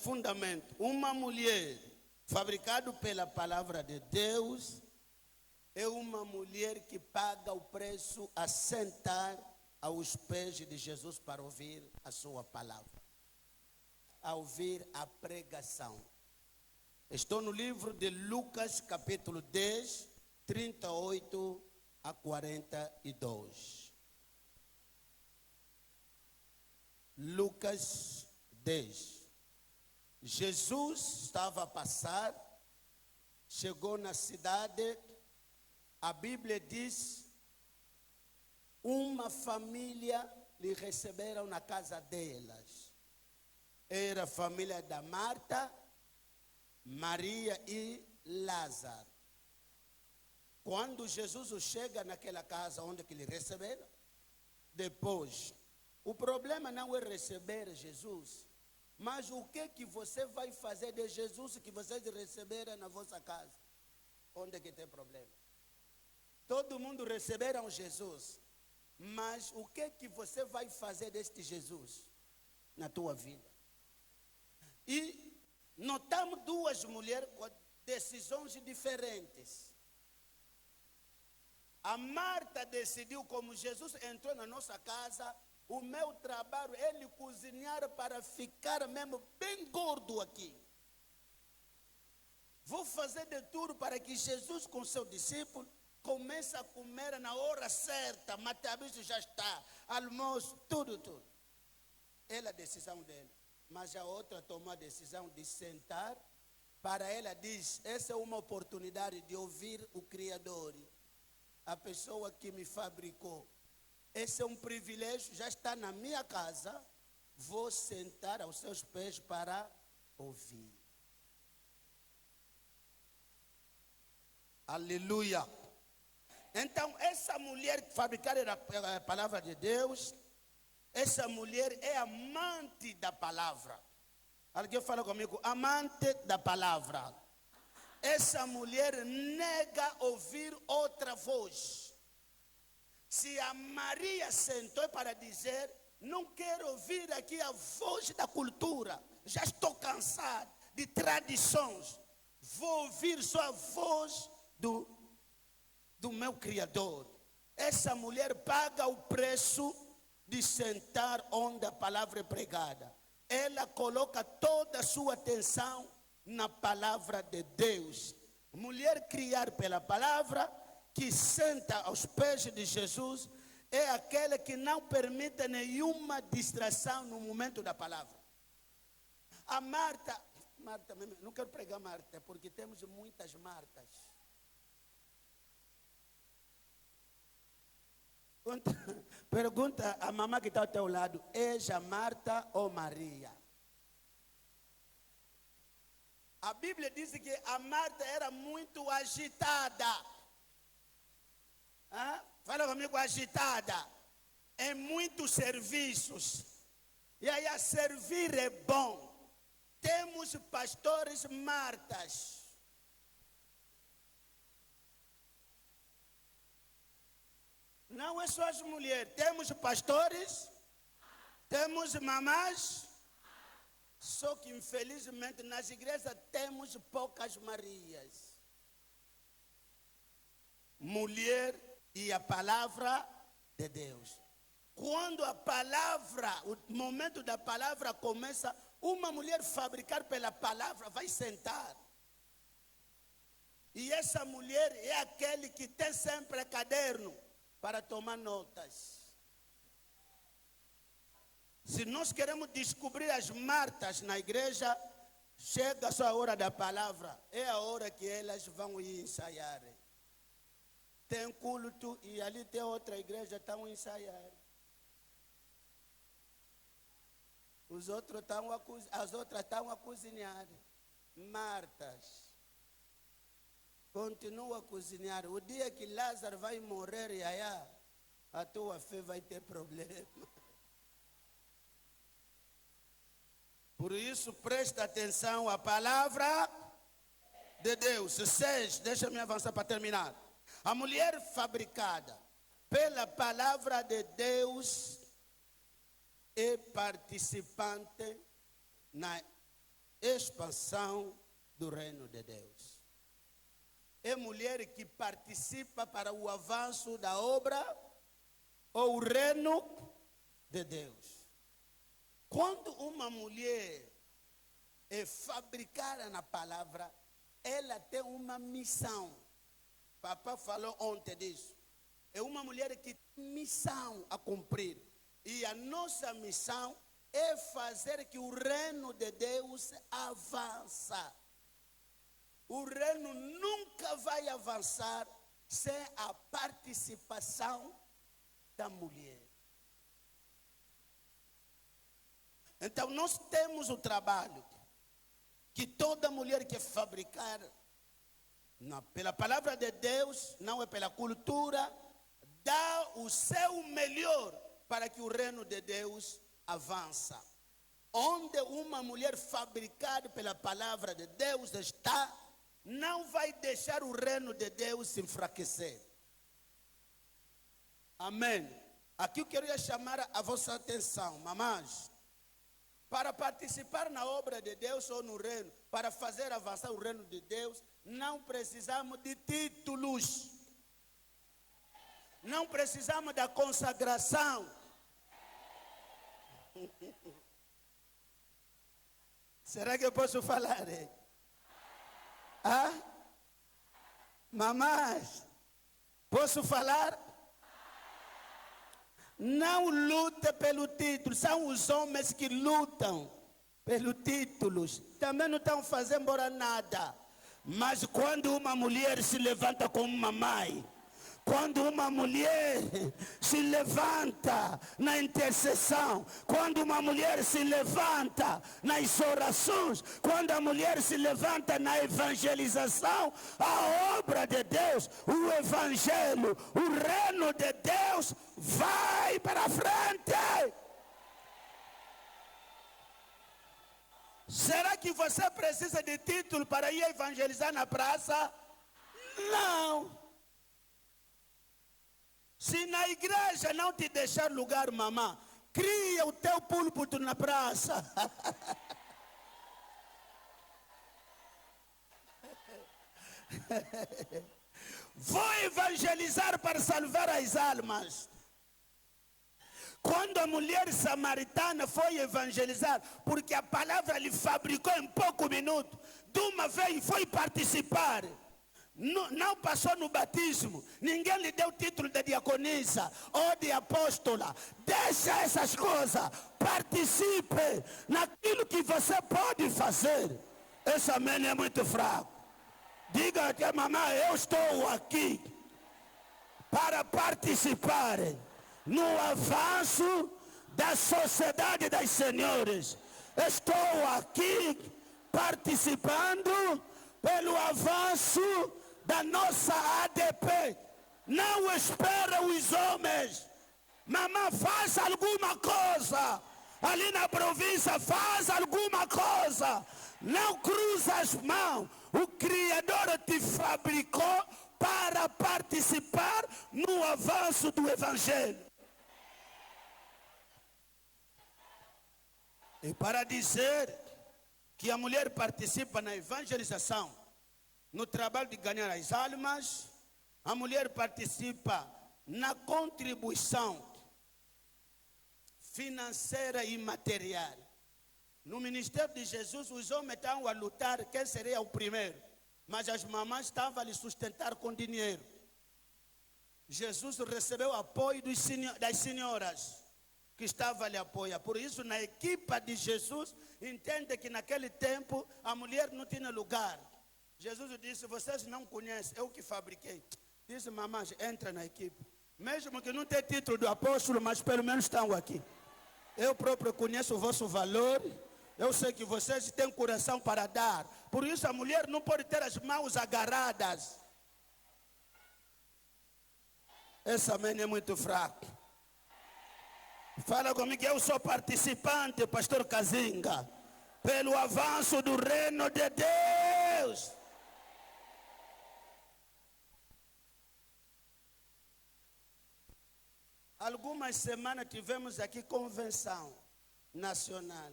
fundamento. Uma mulher fabricada pela palavra de Deus é uma mulher que paga o preço a sentar aos pés de Jesus para ouvir a sua palavra, a ouvir a pregação. Estou no livro de Lucas, capítulo 10, 38 a 42. Lucas 10. Jesus estava a passar, chegou na cidade, a Bíblia diz, uma família lhe receberam na casa delas. Era a família da Marta, Maria e Lázaro. Quando Jesus chega naquela casa onde que lhe receberam, depois, o problema não é receber Jesus, mas o que você vai fazer de Jesus que vocês receberam na vossa casa? Onde é que tem problema? Todo mundo receberam Jesus, mas o que você vai fazer deste Jesus na tua vida? E notamos duas mulheres com decisões diferentes. A Marta decidiu, como Jesus entrou na nossa casa, o meu trabalho é ele cozinhar para ficar mesmo bem gordo aqui. Vou fazer de tudo para que Jesus com seu discípulo comece a comer na hora certa. Mateus já está, almoço, tudo. Ela a decisão dela. Mas a outra tomou a decisão de sentar. Para ela diz, essa é uma oportunidade de ouvir o Criador, a pessoa que me fabricou. Esse é um privilégio, já está na minha casa, vou sentar aos seus pés para ouvir. Aleluia. Então, essa mulher que fabricada a palavra de Deus, essa mulher é amante da palavra. Alguém fala comigo, amante da palavra. Essa mulher nega ouvir outra voz. Se a Maria sentou para dizer, não quero ouvir aqui a voz da cultura, já estou cansado de tradições, vou ouvir só a voz do meu Criador. Essa mulher paga o preço de sentar onde a palavra é pregada. Ela coloca toda a sua atenção na palavra de Deus. Mulher criada pela palavra, que senta aos pés de Jesus, é aquela que não permite nenhuma distração no momento da palavra. A Marta, não quero pregar Marta, porque temos muitas Martas. Pergunta a mamãe que está ao teu lado, é já Marta ou Maria? A Bíblia diz que a Marta era muito agitada. Fala comigo, agitada. Em muitos serviços. E aí a servir é bom. Temos pastores Martas. Não é só as mulheres. Temos pastores. Temos mamás. Só que infelizmente nas igrejas temos poucas Marias. Mulher e a palavra de Deus. Quando a palavra, o momento da palavra começa, uma mulher fabricada pela palavra vai sentar. E essa mulher é aquele que tem sempre caderno para tomar notas. Se nós queremos descobrir as Martas na igreja, chega a sua hora da palavra, é a hora que elas vão ir ensaiar. Tem culto e ali tem outra igreja, estão a ensaiar. As outras estão a cozinhar. Martas, continua a cozinhar. O dia que Lázaro vai morrer, a tua fé vai ter problema. Por isso, presta atenção à palavra de Deus. 6, deixa-me avançar para terminar. A mulher fabricada pela palavra de Deus é participante na expansão do reino de Deus. É mulher que participa para o avanço da obra ou o reino de Deus. Quando uma mulher é fabricada na palavra, ela tem uma missão. Papai falou ontem disso. É uma mulher que tem missão a cumprir. E a nossa missão é fazer que o reino de Deus avança. o reino nunca vai avançar sem a participação da mulher. Então nós temos o trabalho que toda mulher que fabricar, pela palavra de Deus, não é pela cultura, dá o seu melhor para que o reino de Deus avance. Onde uma mulher fabricada pela palavra de Deus está, não vai deixar o reino de Deus se enfraquecer. Amém. Aqui eu queria chamar a vossa atenção, mamães. Para participar na obra de Deus ou no reino, para fazer avançar o reino de Deus, não precisamos de títulos. Não precisamos da consagração. Será que eu posso falar? Ah? Mamães, posso falar? Não luta pelo título, são os homens que lutam pelos títulos. Também não estão fazendo embora nada. Mas quando uma mulher se levanta como uma mãe, quando uma mulher se levanta na intercessão, quando uma mulher se levanta nas orações, quando a mulher se levanta na evangelização, a obra de Deus, o evangelho, o reino de Deus vai para frente. Será que você precisa de título para ir evangelizar na praça? Não. Se na igreja não te deixar lugar, mamã, cria o teu púlpito na praça. Vou evangelizar para salvar as almas. Quando a mulher samaritana foi evangelizar, porque a palavra lhe fabricou em pouco minuto, de uma vez foi participar. Não passou no batismo, ninguém lhe deu título de diaconisa ou de apóstola. Deixa essas coisas, participe naquilo que você pode fazer. Esse amém é muito fraco. Diga que mamãe, eu estou aqui para participar no avanço da sociedade das senhoras. Estou aqui participando pelo avanço da nossa ADP. Não espera os homens. Mamãe, faz alguma coisa. Ali na província, faz alguma coisa. Não cruza as mãos. O Criador te fabricou para participar no avanço do Evangelho. E para dizer que a mulher participa na evangelização, no trabalho de ganhar as almas, a mulher participa na contribuição financeira e material. No ministério de Jesus, os homens estavam a lutar quem seria o primeiro, mas as mamães estavam a lhe sustentar com dinheiro. Jesus recebeu apoio das senhoras que estavam a lhe apoiar. Por isso, na equipa de Jesus, entende que naquele tempo a mulher não tinha lugar. Jesus disse, vocês não conhecem, eu que fabriquei. Disse, mamãe, entra na equipe. Mesmo que não tenha título do apóstolo, mas pelo menos estão aqui. Eu próprio conheço o vosso valor. Eu sei que vocês têm coração para dar. Por isso a mulher não pode ter as mãos agarradas. Esse amém é muito fraco. Fala comigo, eu sou participante, pastor Kazinga, pelo avanço do reino de Deus. Algumas semanas tivemos aqui convenção nacional.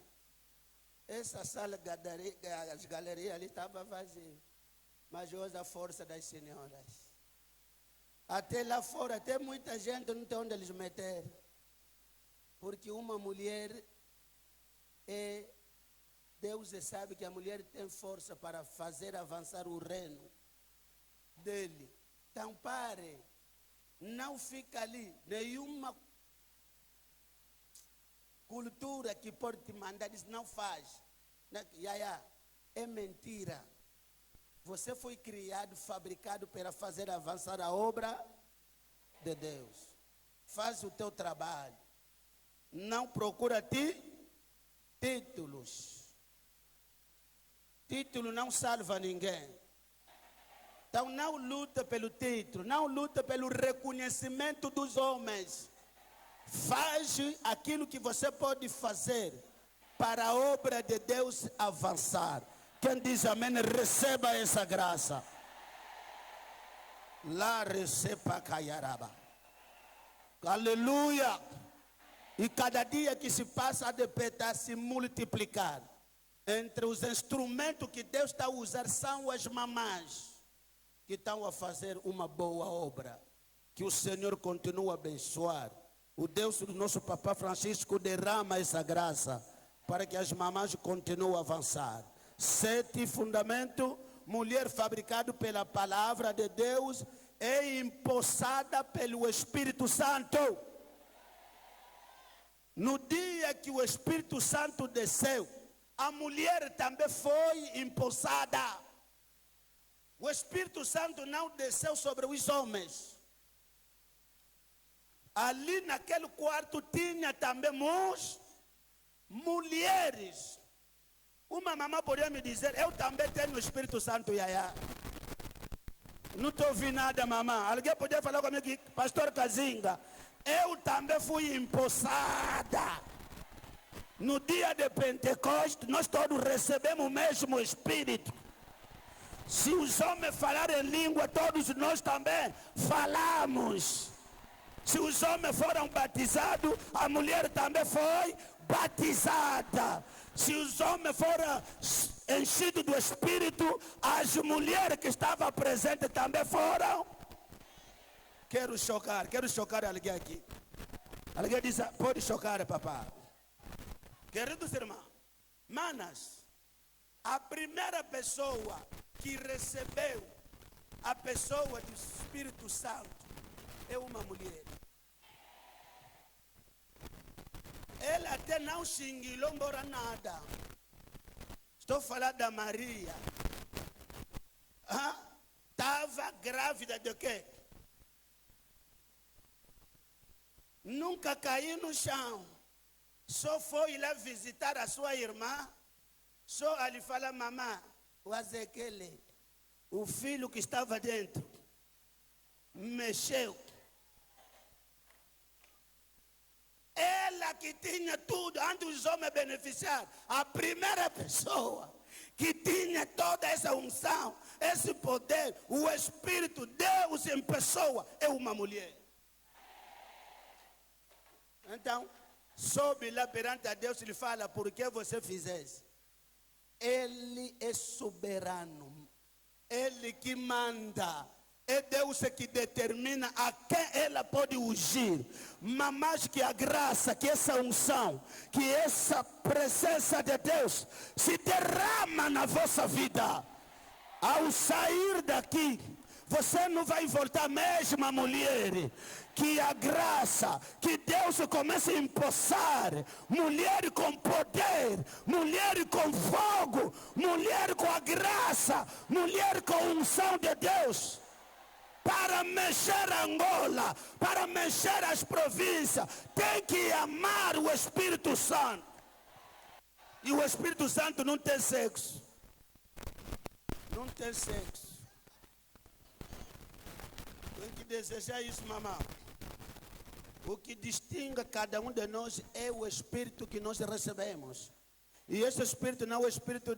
Essa sala, as galerias ali estavam vazias. Mas hoje a força das senhoras. Até lá fora, tem muita gente, não tem onde eles meter. Porque uma mulher Deus sabe que a mulher tem força para fazer avançar o reino dele. Então pare. Não fica ali nenhuma cultura que pode te mandar, diz não faz. É mentira. Você foi criado, fabricado para fazer avançar a obra de Deus. Faz o teu trabalho. Não procura títulos. Título não salva ninguém. Então não luta pelo título, não luta pelo reconhecimento dos homens. Faz aquilo que você pode fazer para a obra de Deus avançar. Quem diz amém, receba essa graça. Lá receba caiaraba. Aleluia. E cada dia que se passa a despertar, se multiplicar. Entre os instrumentos que Deus está a usar são as mamães que estão a fazer uma boa obra. Que o Senhor continue a abençoar. O Deus do nosso Papa Francisco derrama essa graça para que as mamães continuem a avançar. 7 fundamento: mulher fabricada pela palavra de Deus e empossada pelo Espírito Santo. No dia que o Espírito Santo desceu, a mulher também foi empossada. O Espírito Santo não desceu sobre os homens. Ali naquele quarto tinha também mulheres. Uma mamãe poderia me dizer: eu também tenho o Espírito Santo, Yaya. Não estou ouvindo nada, mamãe. Alguém poderia falar comigo, pastor Kazinga? Eu também fui empossada. No dia de Pentecostes, nós todos recebemos o mesmo Espírito. Se os homens falarem língua, todos nós também falamos. Se os homens foram batizados, a mulher também foi batizada. Se os homens foram enchidos do Espírito, as mulheres que estavam presentes também foram. Quero chocar alguém aqui. Alguém diz: pode chocar, papá. Queridos irmãos, manas, a primeira pessoa que recebeu a pessoa do Espírito Santo é uma mulher. Ela até não xinguilou embora nada. Estou falando da Maria. Estava grávida de quê? Nunca caiu no chão. Só foi lá visitar a sua irmã. Só ali fala: mamãe, o Ezequiel, o filho que estava dentro, mexeu. Ela que tinha tudo, antes dos homens beneficiar, a primeira pessoa que tinha toda essa unção, esse poder, o Espírito, Deus em pessoa, é uma mulher. Então, sobe lá perante a Deus e lhe fala: por que você fizesse? Ele é soberano, Ele que manda. É Deus que determina a quem ela pode ungir. Mas que a graça, que essa unção, que essa presença de Deus se derrama na vossa vida. Ao sair daqui, você não vai voltar mesmo a mulher. Que a graça, que Deus comece a empossar. Mulher com poder, mulher com fogo, mulher com a graça, mulher com a unção de Deus. Para mexer Angola, para mexer as províncias, tem que amar o Espírito Santo. E o Espírito Santo não tem sexo. Não tem sexo. Tem que desejar isso, mamãe. O que distingue cada um de nós é o Espírito que nós recebemos. E esse Espírito não é o Espírito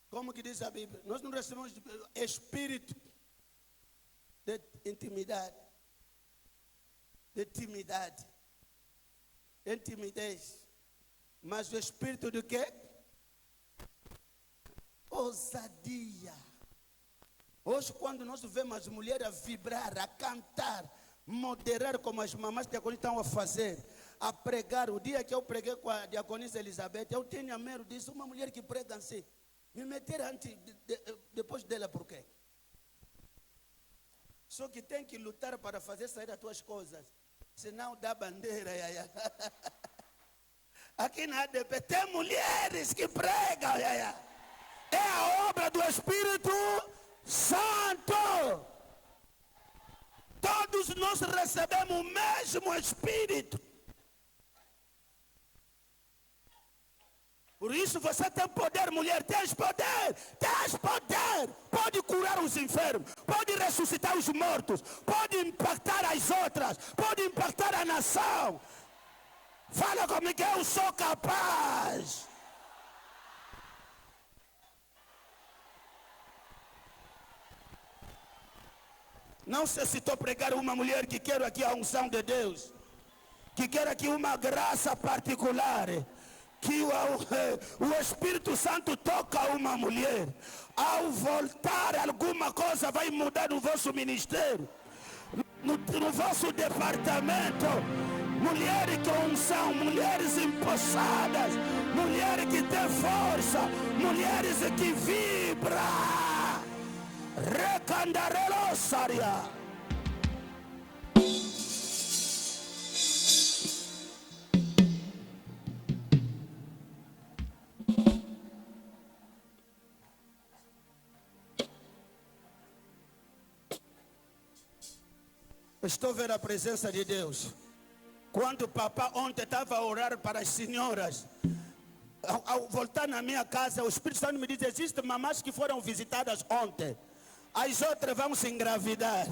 como que diz a Bíblia? Nós não recebemos espírito de intimidade, de timidez, mas o espírito de quê? Ousadia. Hoje, quando nós vemos as mulheres a vibrar, a cantar, moderar como as mamães diaconistas estão a fazer, a pregar. O dia que eu preguei com a diaconisa Elizabeth, eu tinha medo disso, uma mulher que prega assim. Me meter depois dela, por quê? Só que tem que lutar para fazer sair as tuas coisas. Senão dá bandeira. Aqui na ADP tem mulheres que pregam. É a obra do Espírito Santo. Todos nós recebemos o mesmo Espírito. Por isso você tem poder, mulher, tens poder, pode curar os enfermos, pode ressuscitar os mortos, pode impactar as outras, pode impactar a nação. Fala comigo, eu sou capaz. Não sei se estou pregando uma mulher que quer aqui a unção de Deus, que quer aqui uma graça particular, que o Espírito Santo toca uma mulher. Ao voltar, alguma coisa vai mudar no vosso ministério, no vosso departamento. Mulheres com unção, mulheres empossadas, mulheres que têm força, mulheres que vibram. Recandarelo Saria. Estou vendo a presença de Deus. Quando o papá ontem estava a orar para as senhoras, ao voltar na minha casa, o Espírito Santo me diz: existem mamás que foram visitadas ontem. As outras vão se engravidar.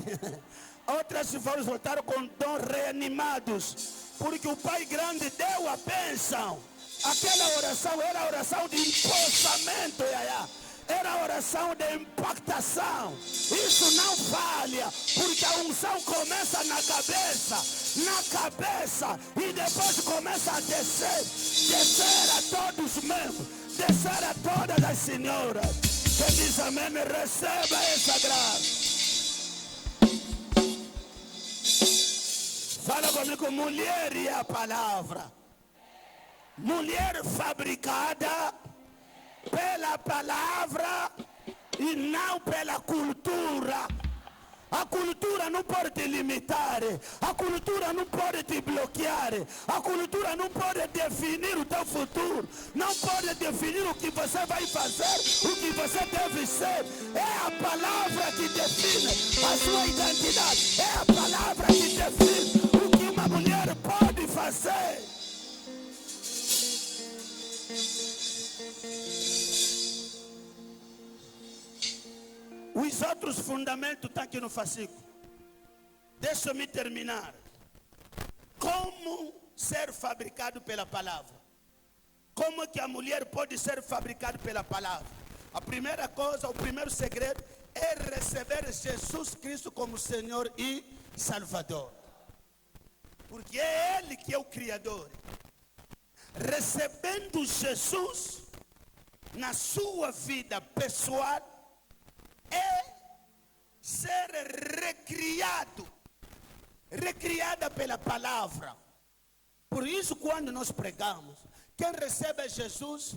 Outras vão voltar com dons reanimados. Porque o Pai Grande deu a bênção. Aquela oração era a oração de empossamento. Era a oração de impactação. Isso não falha. Porque a unção começa na cabeça. E depois começa a descer. Descer a todos os membros. Descer a todas as senhoras. Quem diz amém, receba essa graça. Fala comigo, mulher é a palavra. Mulher fabricada pela palavra e não pela cultura. A cultura não pode te limitar. A cultura não pode te bloquear. A cultura não pode definir o teu futuro. Não pode definir o que você vai fazer, o que você deve ser. É a palavra que define a sua identidade. É a palavra que define o que uma mulher pode fazer. Os outros fundamentos estão aqui no fascículo. Deixa-me terminar. Como ser fabricado pela palavra? Como que a mulher pode ser fabricada pela palavra? A primeira coisa, o primeiro segredo é receber Jesus Cristo como Senhor e Salvador. Porque é Ele que é o Criador. Recebendo Jesus na sua vida pessoal, é ser recriada pela palavra. Por isso, quando nós pregamos, quem recebe Jesus,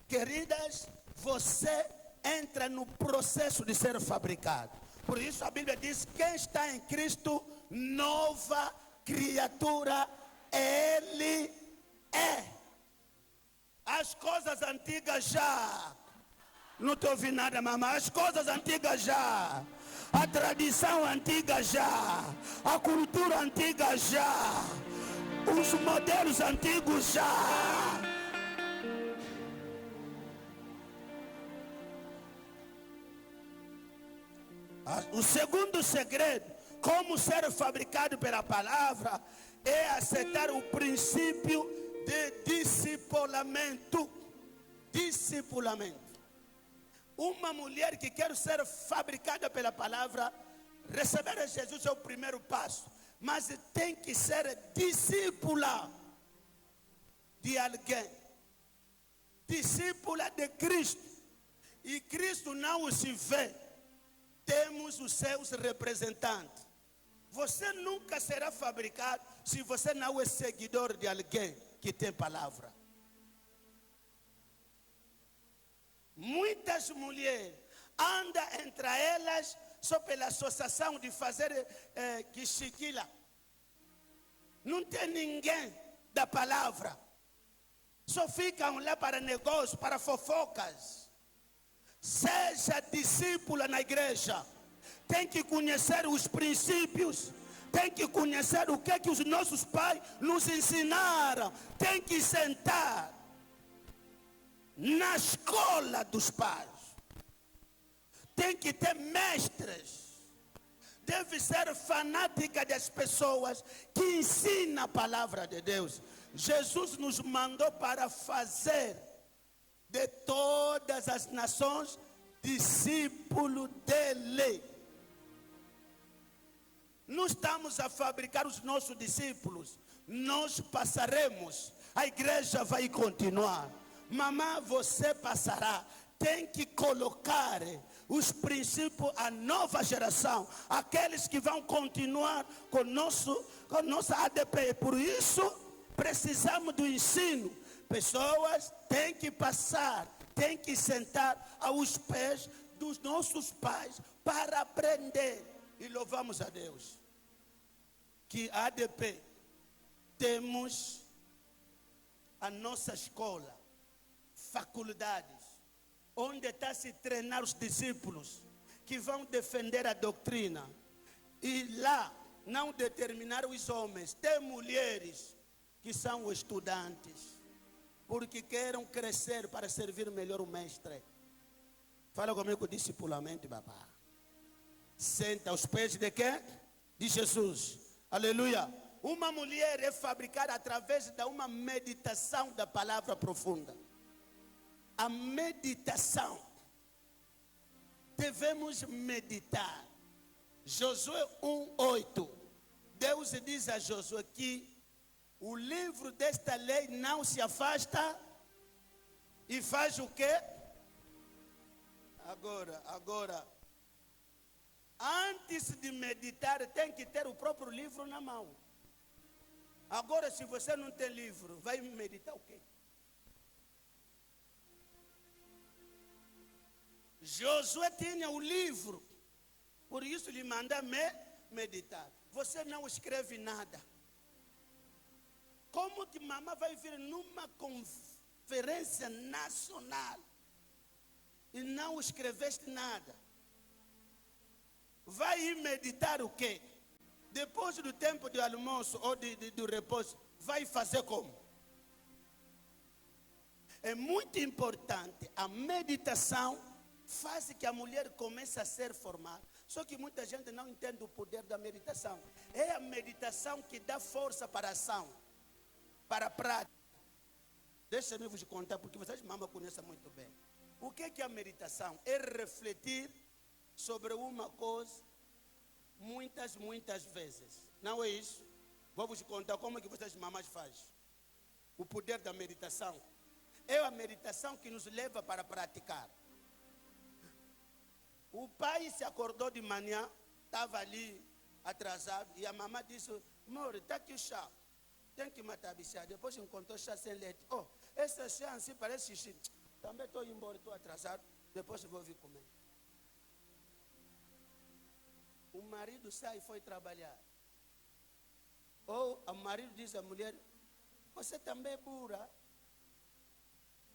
queridas, você entra no processo de ser fabricado. Por isso a Bíblia diz: quem está em Cristo, nova criatura Ele é. As coisas antigas já. Não estou ouvindo nada, mamãe. As coisas antigas já. A tradição antiga já. A cultura antiga já. Os modelos antigos já. O segundo segredo, como ser fabricado pela palavra, é aceitar o princípio de discipulamento. Discipulamento. Uma mulher que quer ser fabricada pela palavra, receber a Jesus é o primeiro passo. Mas tem que ser discípula de alguém. Discípula de Cristo. E Cristo não se vê. Temos os seus representantes. Você nunca será fabricado se você não é seguidor de alguém que tem palavra. Muitas mulheres andam entre elas só pela associação de fazer quichiquila. Não tem ninguém da palavra. Só ficam lá para negócio, para fofocas. Seja discípula na igreja. Tem que conhecer os princípios. Tem que conhecer o que os nossos pais nos ensinaram. Tem que sentar na escola dos pais. Tem que ter mestres. Deve ser fanática das pessoas que ensinam a palavra de Deus. Jesus nos mandou para fazer de todas as nações discípulo dele. Não estamos a fabricar os nossos discípulos. Nós passaremos. A igreja vai continuar. Mamãe, você passará. Tem que colocar os princípios à nova geração. Aqueles que vão continuar com nossa ADP. Por isso, precisamos do ensino. Pessoas têm que passar, têm que sentar aos pés dos nossos pais para aprender. E louvamos a Deus que a ADP temos a nossa escola, faculdades, onde está se treinar os discípulos que vão defender a doutrina. E lá não determinar os homens, tem mulheres que são estudantes, porque querem crescer para servir melhor o mestre. Fala comigo, discipulamento, papá. Senta aos pés de quem? De Jesus. Aleluia. Uma mulher é fabricada através de uma meditação da palavra profunda. A meditação. Devemos meditar. Josué 1:8. Deus diz a Josué que o livro desta lei não se afasta e faz o quê? Agora, antes de meditar, tem que ter o próprio livro na mão. Agora, se você não tem livro, vai meditar o quê? Josué tinha o livro, por isso lhe manda meditar. Você não escreve nada. Como que mamãe vai vir numa conferência nacional e não escreveste nada? Vai ir meditar o quê? Depois do tempo do almoço ou do repouso, vai fazer como? É muito importante. A meditação faz que a mulher comece a ser formada. Só que muita gente não entende o poder da meditação. É a meditação que dá força para a ação, para a prática. Deixa-me vos contar, porque vocês mamãe conhecem muito bem. O que é a meditação? É refletir sobre uma coisa muitas vezes. Não é isso? Vou vos contar como é que vocês mamães fazem. O poder da meditação. É a meditação que nos leva para praticar. O pai se acordou de manhã, estava ali atrasado, e a mamãe disse: amor, está aqui o chá. Tem que matar a bicha. Depois encontrou chá sem leite. Oh, esse chá assim parece xixi. Também estou indo embora, estou atrasado. Depois vou vir comer. O marido sai e foi trabalhar. Ou o marido diz à mulher: você também é burra.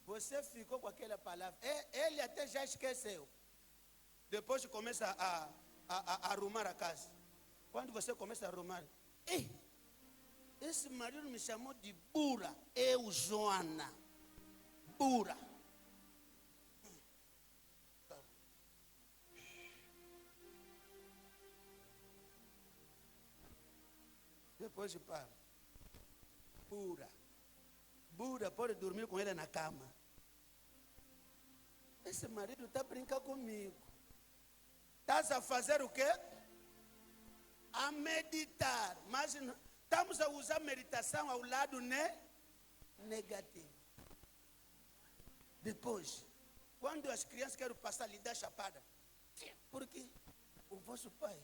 Você ficou com aquela palavra. Ele até já esqueceu. Depois começa a arrumar a casa. Quando você começa a arrumar, esse marido me chamou de burra. Eu, Joana, burra. Depois de para. Burra pode dormir com ele na cama. Esse marido está brincando comigo. Estás a fazer o quê? A meditar. Mas estamos a usar meditação ao lado negativo. Depois, quando as crianças querem passar, lhe dá chapada. Porque o vosso pai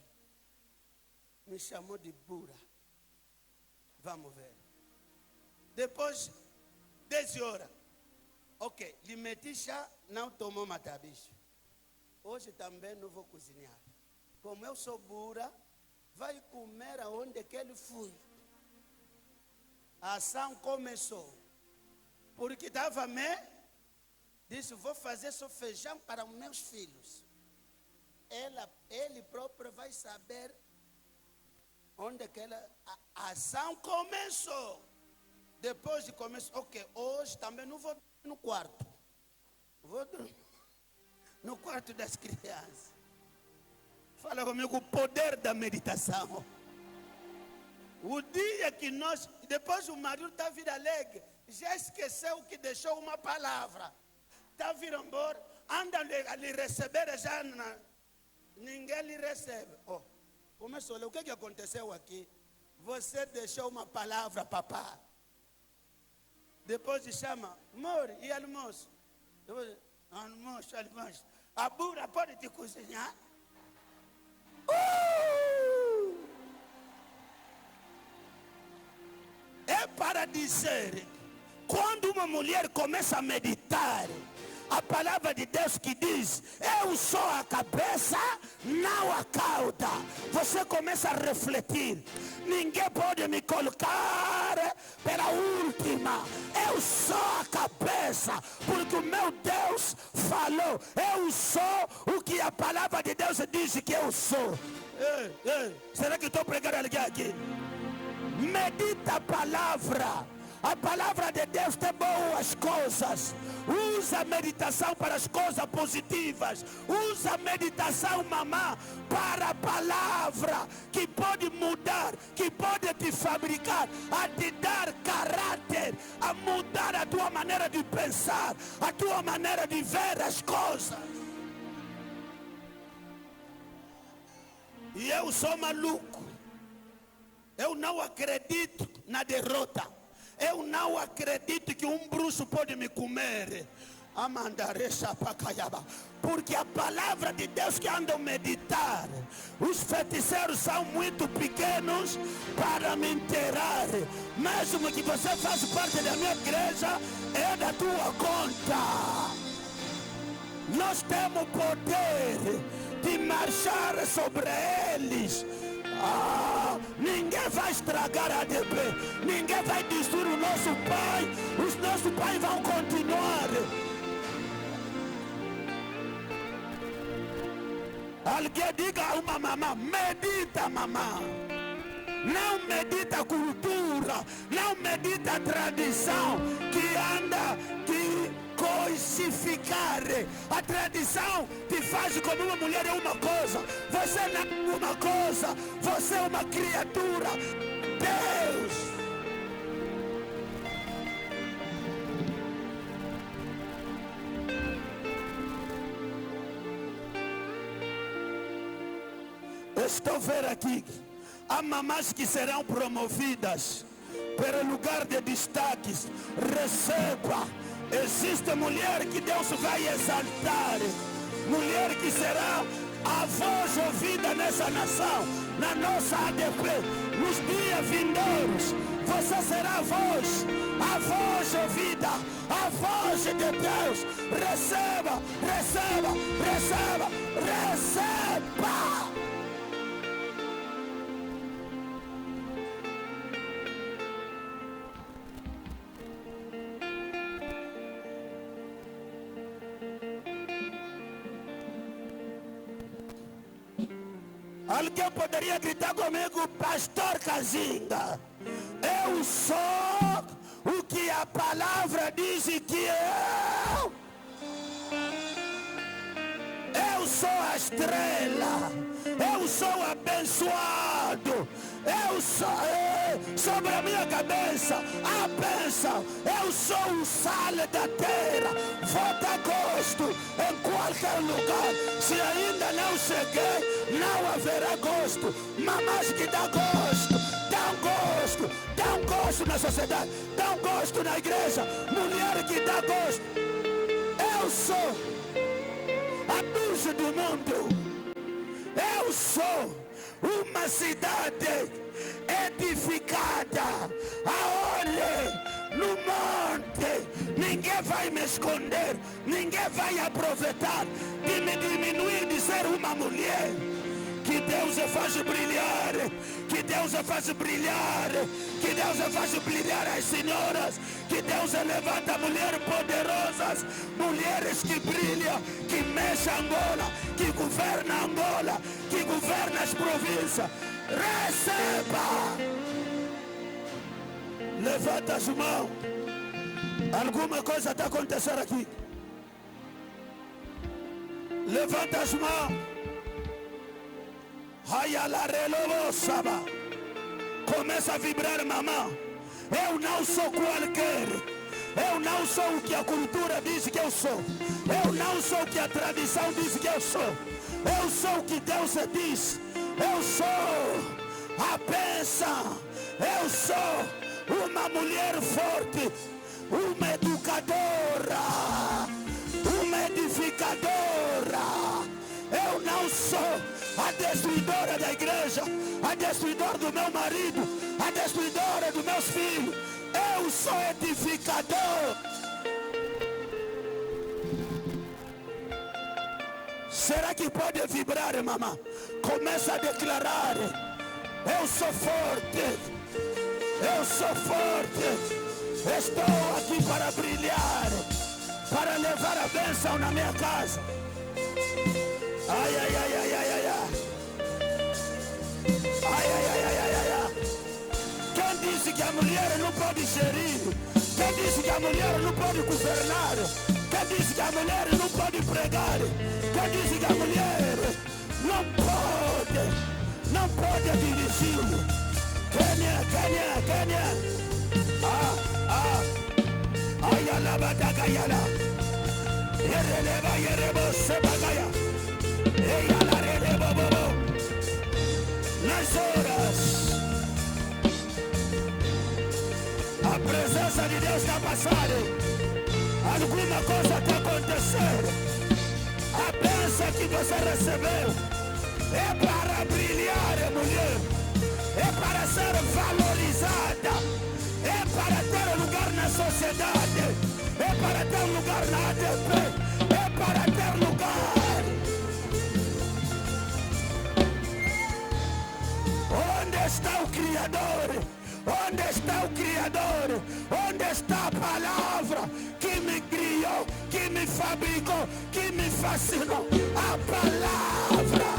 me chamou de burra. Vamos ver. Depois, 10 horas. Ok, lhe meti chá, não tomou matabicho. Hoje também não vou cozinhar. Como eu sou burra, vai comer aonde que ele foi. A ação começou. Porque disse, vou fazer só feijão para os meus filhos. Ele próprio vai saber onde a ação começou. Depois de começar, ok, hoje também não vou dormir no quarto. Vou dormir no quarto das crianças. Fala comigo, o poder da meditação. O dia que depois o marido está vindo alegre, já esqueceu que deixou uma palavra. Está vindo embora, anda a lhe receber, já ninguém lhe recebe. Começou a ler, o que aconteceu aqui? Você deixou uma palavra, papá. Depois chama, amor, e almoço? Almoço. A burra pode te cozinhar? É para dizer, quando uma mulher começa a meditar, a palavra de Deus que diz, eu sou a cabeça, não a cauda. Você começa a refletir, ninguém pode me colocar pela última. Eu sou a cabeça, porque o meu Deus falou, eu sou o que a palavra de Deus diz que eu sou. Será que estou pregando alguém aqui? Medita a palavra. A palavra de Deus tem boas coisas. Usa a meditação para as coisas positivas. Usa a meditação, mamã, para a palavra que pode mudar, que pode te fabricar, a te dar caráter, a mudar a tua maneira de pensar, a tua maneira de ver as coisas. E eu sou maluco. Eu não acredito na derrota. Eu não acredito que um bruxo pode me comer. Porque a palavra de Deus que andam a meditar, os feiticeiros são muito pequenos para me enterrar. Mesmo que você faça parte da minha igreja, é da tua conta. Nós temos poder de marchar sobre eles. Ninguém vai estragar a ADP, ninguém vai destruir o nosso pai, os nossos pais vão continuar. Alguém diga a uma mamã, medita, mamã. Não medita a cultura, não medita a tradição que anda de coisificar. A tradição te faz como uma mulher é uma coisa, você não é uma coisa, você é uma criatura. Deus. Estou vendo aqui, há mamães que serão promovidas para lugar de destaques. Receba. Existe mulher que Deus vai exaltar, mulher que será a voz ouvida nessa nação, na nossa ADP, nos dias vindouros. Você será a voz ouvida, a voz de Deus. Receba, receba, receba, receba. Alguém poderia gritar comigo, pastor Kazinga? Eu sou o que a palavra diz que eu sou a estrela, eu sou abençoado, eu sou, sobre a minha cabeça, a bênção, eu sou o sal da terra, vou dar gosto em qualquer lugar. Se ainda não cheguei, não haverá gosto. Mamães que dão gosto na sociedade, dão gosto na igreja, mulher que dá gosto. Eu sou a luz do mundo. Eu sou uma cidade edificada aonde no monte. Ninguém vai me esconder, ninguém vai aproveitar de me diminuir de ser uma mulher que que Deus faz brilhar, que Deus faz brilhar, que Deus faz brilhar as senhoras, que Deus levanta mulheres poderosas, mulheres que brilham, que mexem Angola, que governam Angola, que governam as províncias. Receba! Levanta as mãos. Alguma coisa está acontecendo aqui. Levanta as mãos. Começa a vibrar, mamãe. Eu não sou qualquer. Eu não sou o que a cultura diz que eu sou. Eu não sou o que a tradição diz que eu sou. Eu sou o que Deus diz. Eu sou a bênção. Eu sou uma mulher forte. Uma educadora. Uma edificadora. Eu não sou a destruidora da igreja, a destruidora do meu marido, a destruidora dos meus filhos. Eu sou edificador. Será que pode vibrar, mamãe? Começa a declarar: eu sou forte, eu sou forte. Estou aqui para brilhar, para levar a bênção na minha casa. Ai, ai, ai, ai, ai, ai, ai. Ai, ai, ai, ai, ai, ai, ai. Quem disse que a mulher não pode gerir? Quem disse que a mulher não pode governar? Quem disse que a mulher não pode pregar? Quem disse que a mulher não pode dirigir? Quem é? Ai, alabadaga, yala. Yereleba, yerebo, sebagaya. Ei, alarelebo, bobo. Nas horas, a presença de Deus está passando. Alguma coisa está acontecendo. A bênção que você recebeu é para brilhar, mulher. É para ser valorizada. É para ter lugar na sociedade. É para ter lugar na ADP. É para ter lugar. Onde está o Criador? Onde está o Criador? Onde está a palavra que me criou, que me fabricou, que me fascinou? A palavra.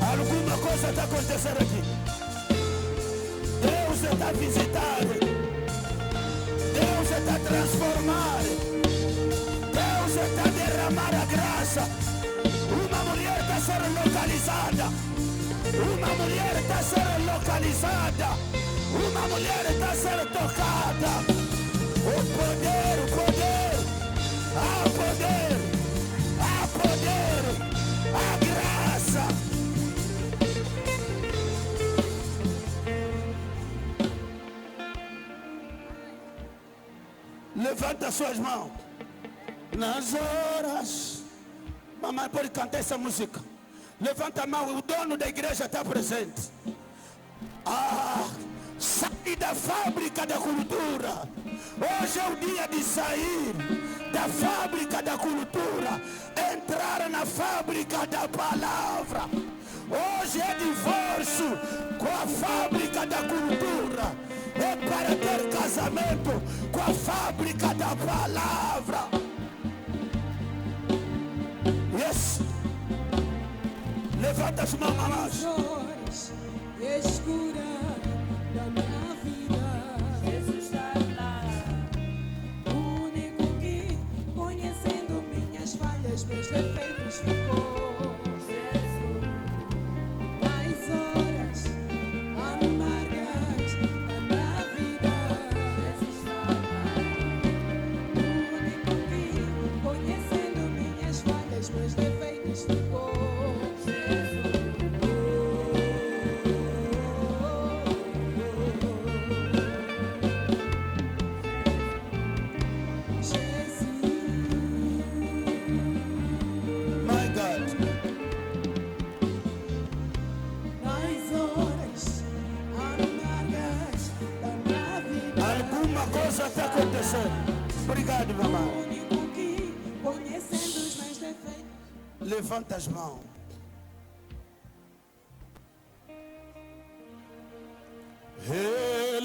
Alguma coisa está acontecendo aqui. Deus está a visitar. Deus está a transformar. Deus está a derramar a graça. Uma mulher está a ser localizada. Uma mulher está a ser localizada. Uma mulher está a ser tocada. O poder, o poder. Há poder. Há poder. Há graça. Levanta suas mãos. Nas horas. Mamãe pode cantar essa música. Levanta a mão. O dono da igreja está presente. Sai da fábrica da cultura. Hoje é o dia de sair da fábrica da cultura. Entrar na fábrica da palavra. Hoje é divórcio com a fábrica da cultura. É para ter casamento com a fábrica da palavra. Yes. Levanta as mãos, mamães. Horas escuras da minha vida, Jesus está lá. O único que, conhecendo minhas falhas, meus defeitos, ficou. Alguma presente. Obrigado, mamãe. O único que, conhecendo os meus defeitos, Levanta as mãos.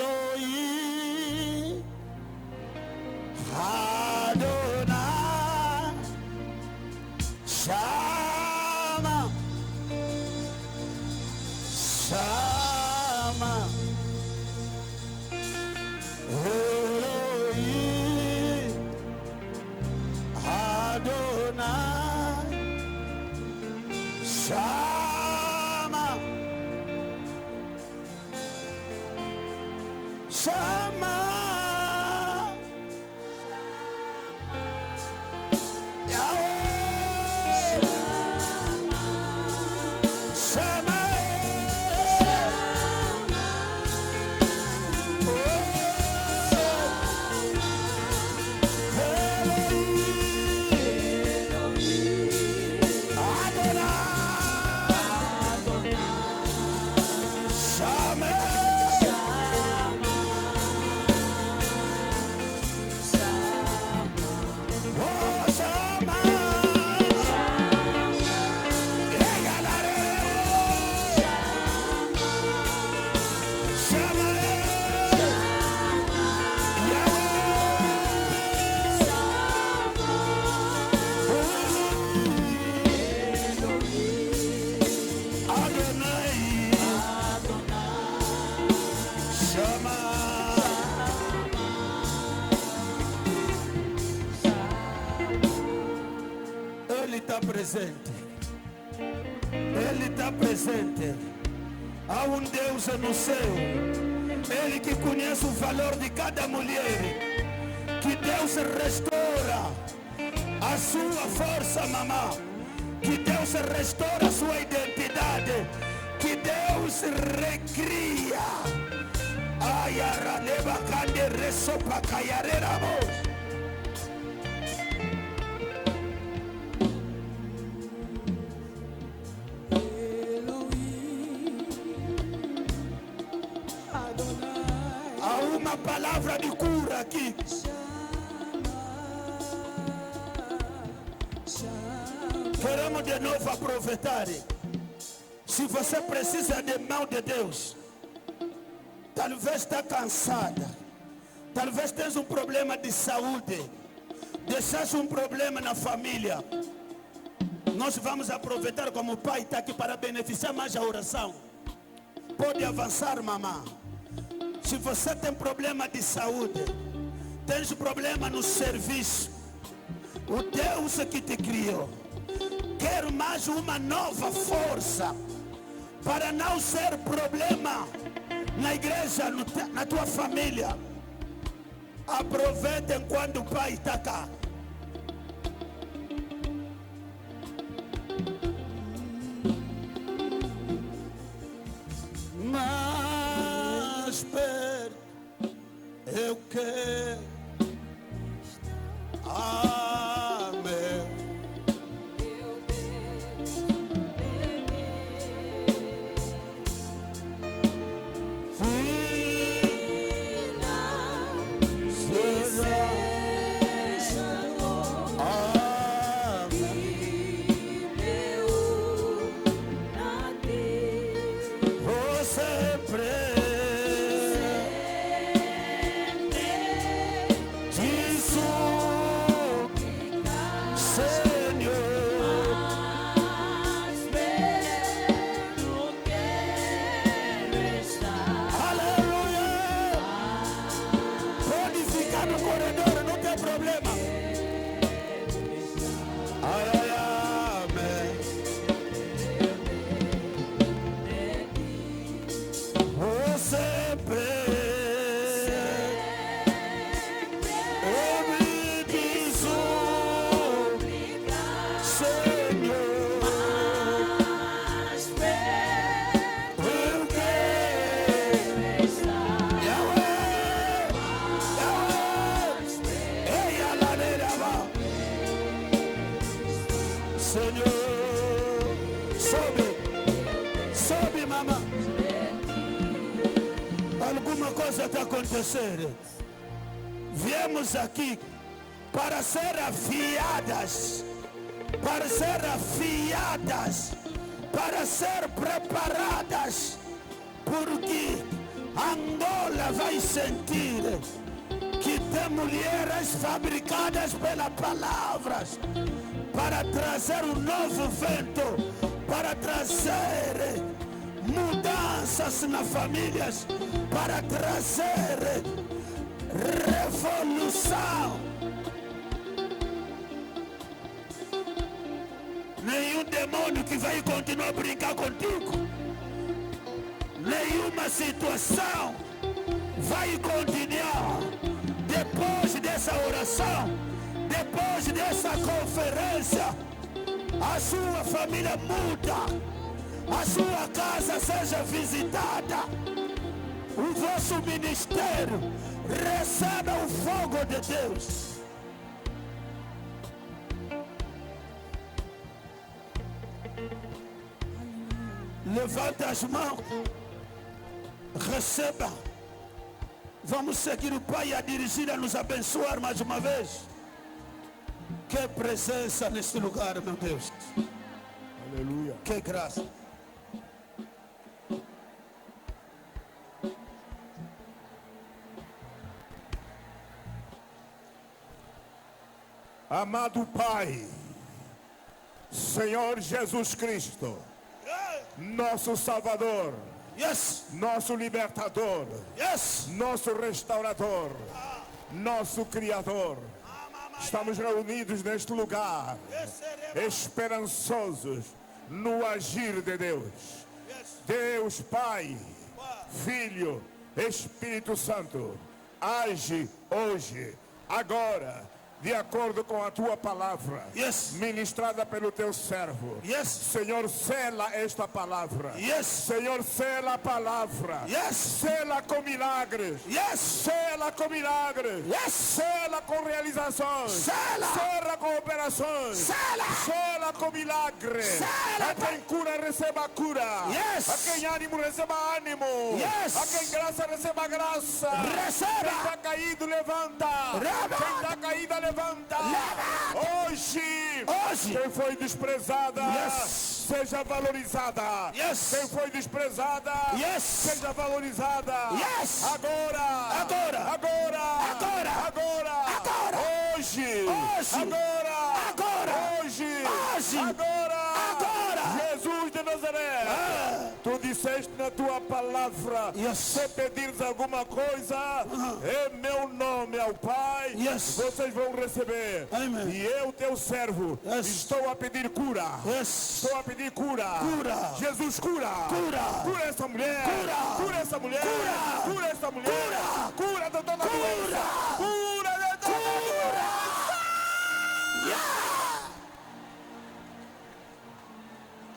Elohim Adonai Shama Shama Elohim Adonai Shama Shama Yahweh Shama Ele está presente. Ele está presente. Há um Deus no céu. Ele que conhece o valor de cada mulher. Que Deus restaura a sua força, mamã. Que Deus restaura a sua identidade. Que Deus recria. Ai, araleba cande resopa caiarera voz. Uma palavra de cura aqui. Queremos de novo aproveitar. Se você precisa de mão de Deus, talvez está cansada, talvez tenha um problema de saúde, deixasse um problema na família. Nós vamos aproveitar como o pai está aqui para beneficiar mais a oração. Pode avançar, mamãe. Se você tem problema de saúde, tens problema no serviço, o Deus que te criou quer mais uma nova força para não ser problema na igreja, na tua família. Aproveita enquanto o pai está cá. Mais perto eu quero. Amém. Alguma coisa está acontecendo. viemos aqui para ser afiadas, para ser afiadas, para ser preparadas, porque Angola vai sentir que tem mulheres fabricadas pelas palavras para trazer um novo vento, para trazer mudanças nas famílias, para trazer revolução. Nenhum demônio que vai continuar a brincar contigo, nenhuma situação vai continuar. Depois dessa oração, depois dessa conferência, a sua família muda, a sua casa seja visitada, o vosso ministério receba o fogo de Deus. Levanta as mãos, receba. Vamos seguir o Pai a dirigir, a nos abençoar mais uma vez. Que presença neste lugar, meu Deus. Aleluia. Que graça. Amado Pai, Senhor Jesus Cristo, nosso Salvador, Yes, nosso Libertador, yes. nosso Restaurador, nosso Criador. Estamos reunidos neste lugar, esperançosos no agir de Deus. Deus Pai, Filho, Espírito Santo, age hoje, agora, de acordo com a tua palavra, Yes. ministrada pelo teu servo. Yes. Senhor, sela esta palavra. Yes. Senhor, sela a palavra. Yes. Sela com milagres. Yes. Sela com milagres. Yes. Sela com realizações. Sela. Sela com operações. Sela. Sela com milagres. Sela. A quem cura, receba cura. Yes. A quem ânimo, receba ânimo. Yes. A quem graça, receba graça. Receba. Quem está caído, levanta. Levanta. Quem está caído, levanta. Hoje, quem foi desprezada, Yes. seja valorizada. Yes. Quem foi desprezada, Yes. seja valorizada. Yes. Agora. Agora. Agora. Agora. Agora. Agora. Hoje. Hoje. Agora. Agora. Hoje. Hoje. Agora. Agora. Jesus de Nazaré. Tu disseste na tua palavra, Yes. se pedires alguma coisa, em meu nome ao Pai, Yes. vocês vão receber. Amen. E eu, teu servo, Yes. estou a pedir cura. Yes. Estou a pedir cura. Cura. Jesus, cura. Cura. Cura essa mulher. Cura. Cura essa mulher. Cura. Cura essa mulher. Cura. Cura de toda Cura. doença. Cura de toda doença.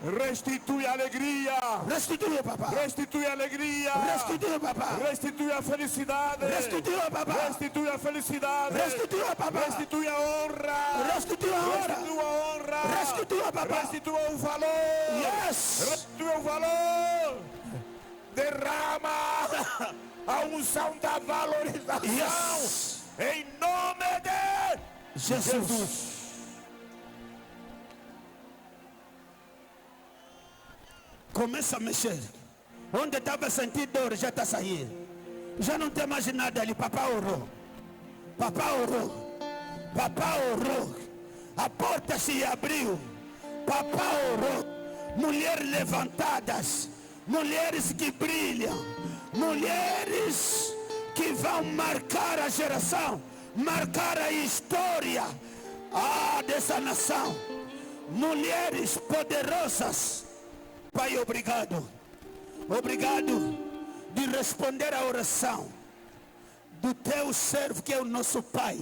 Restitui a alegria. Restitui, papá. Restitui a alegria. Restitui, papá. Restitui a felicidade. Restitui, papá. Restitui a felicidade. Restitui, papá. Restitui a honra. Restitui a honra. Restitui a honra. Restitui, papá. Restitui o valor. Yes. Restitui o valor. Derrama a unção da valorização. Yes. Em nome de Jesus. Começa a mexer. Onde estava sentindo dor já está saindo. Já não tem mais nada ali. Papá orou. Papá orou. Papá orou. A porta se abriu. Papá orou. Mulheres levantadas. Mulheres que brilham. Mulheres que vão marcar a geração. Marcar a história dessa nação. Mulheres poderosas. Pai, obrigado. Obrigado de responder à oração do teu servo que é o nosso Pai.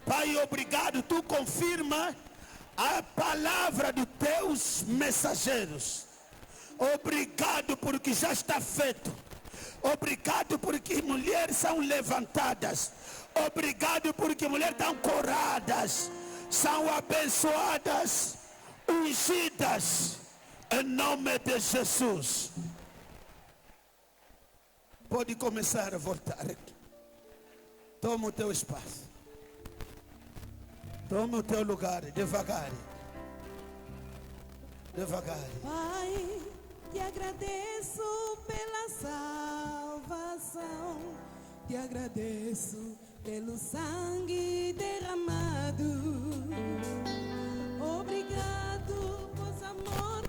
Pai, obrigado. Tu confirma a palavra dos teus mensageiros. Obrigado porque já está feito. Obrigado porque mulheres são levantadas. Obrigado porque mulheres estão curadas. São abençoadas, ungidas. Em nome de Jesus. Pode começar a voltar. Toma o teu espaço. Toma o teu lugar, devagar. Devagar. Pai, te agradeço pela salvação. Te agradeço pelo sangue derramado. Obrigado, pois amor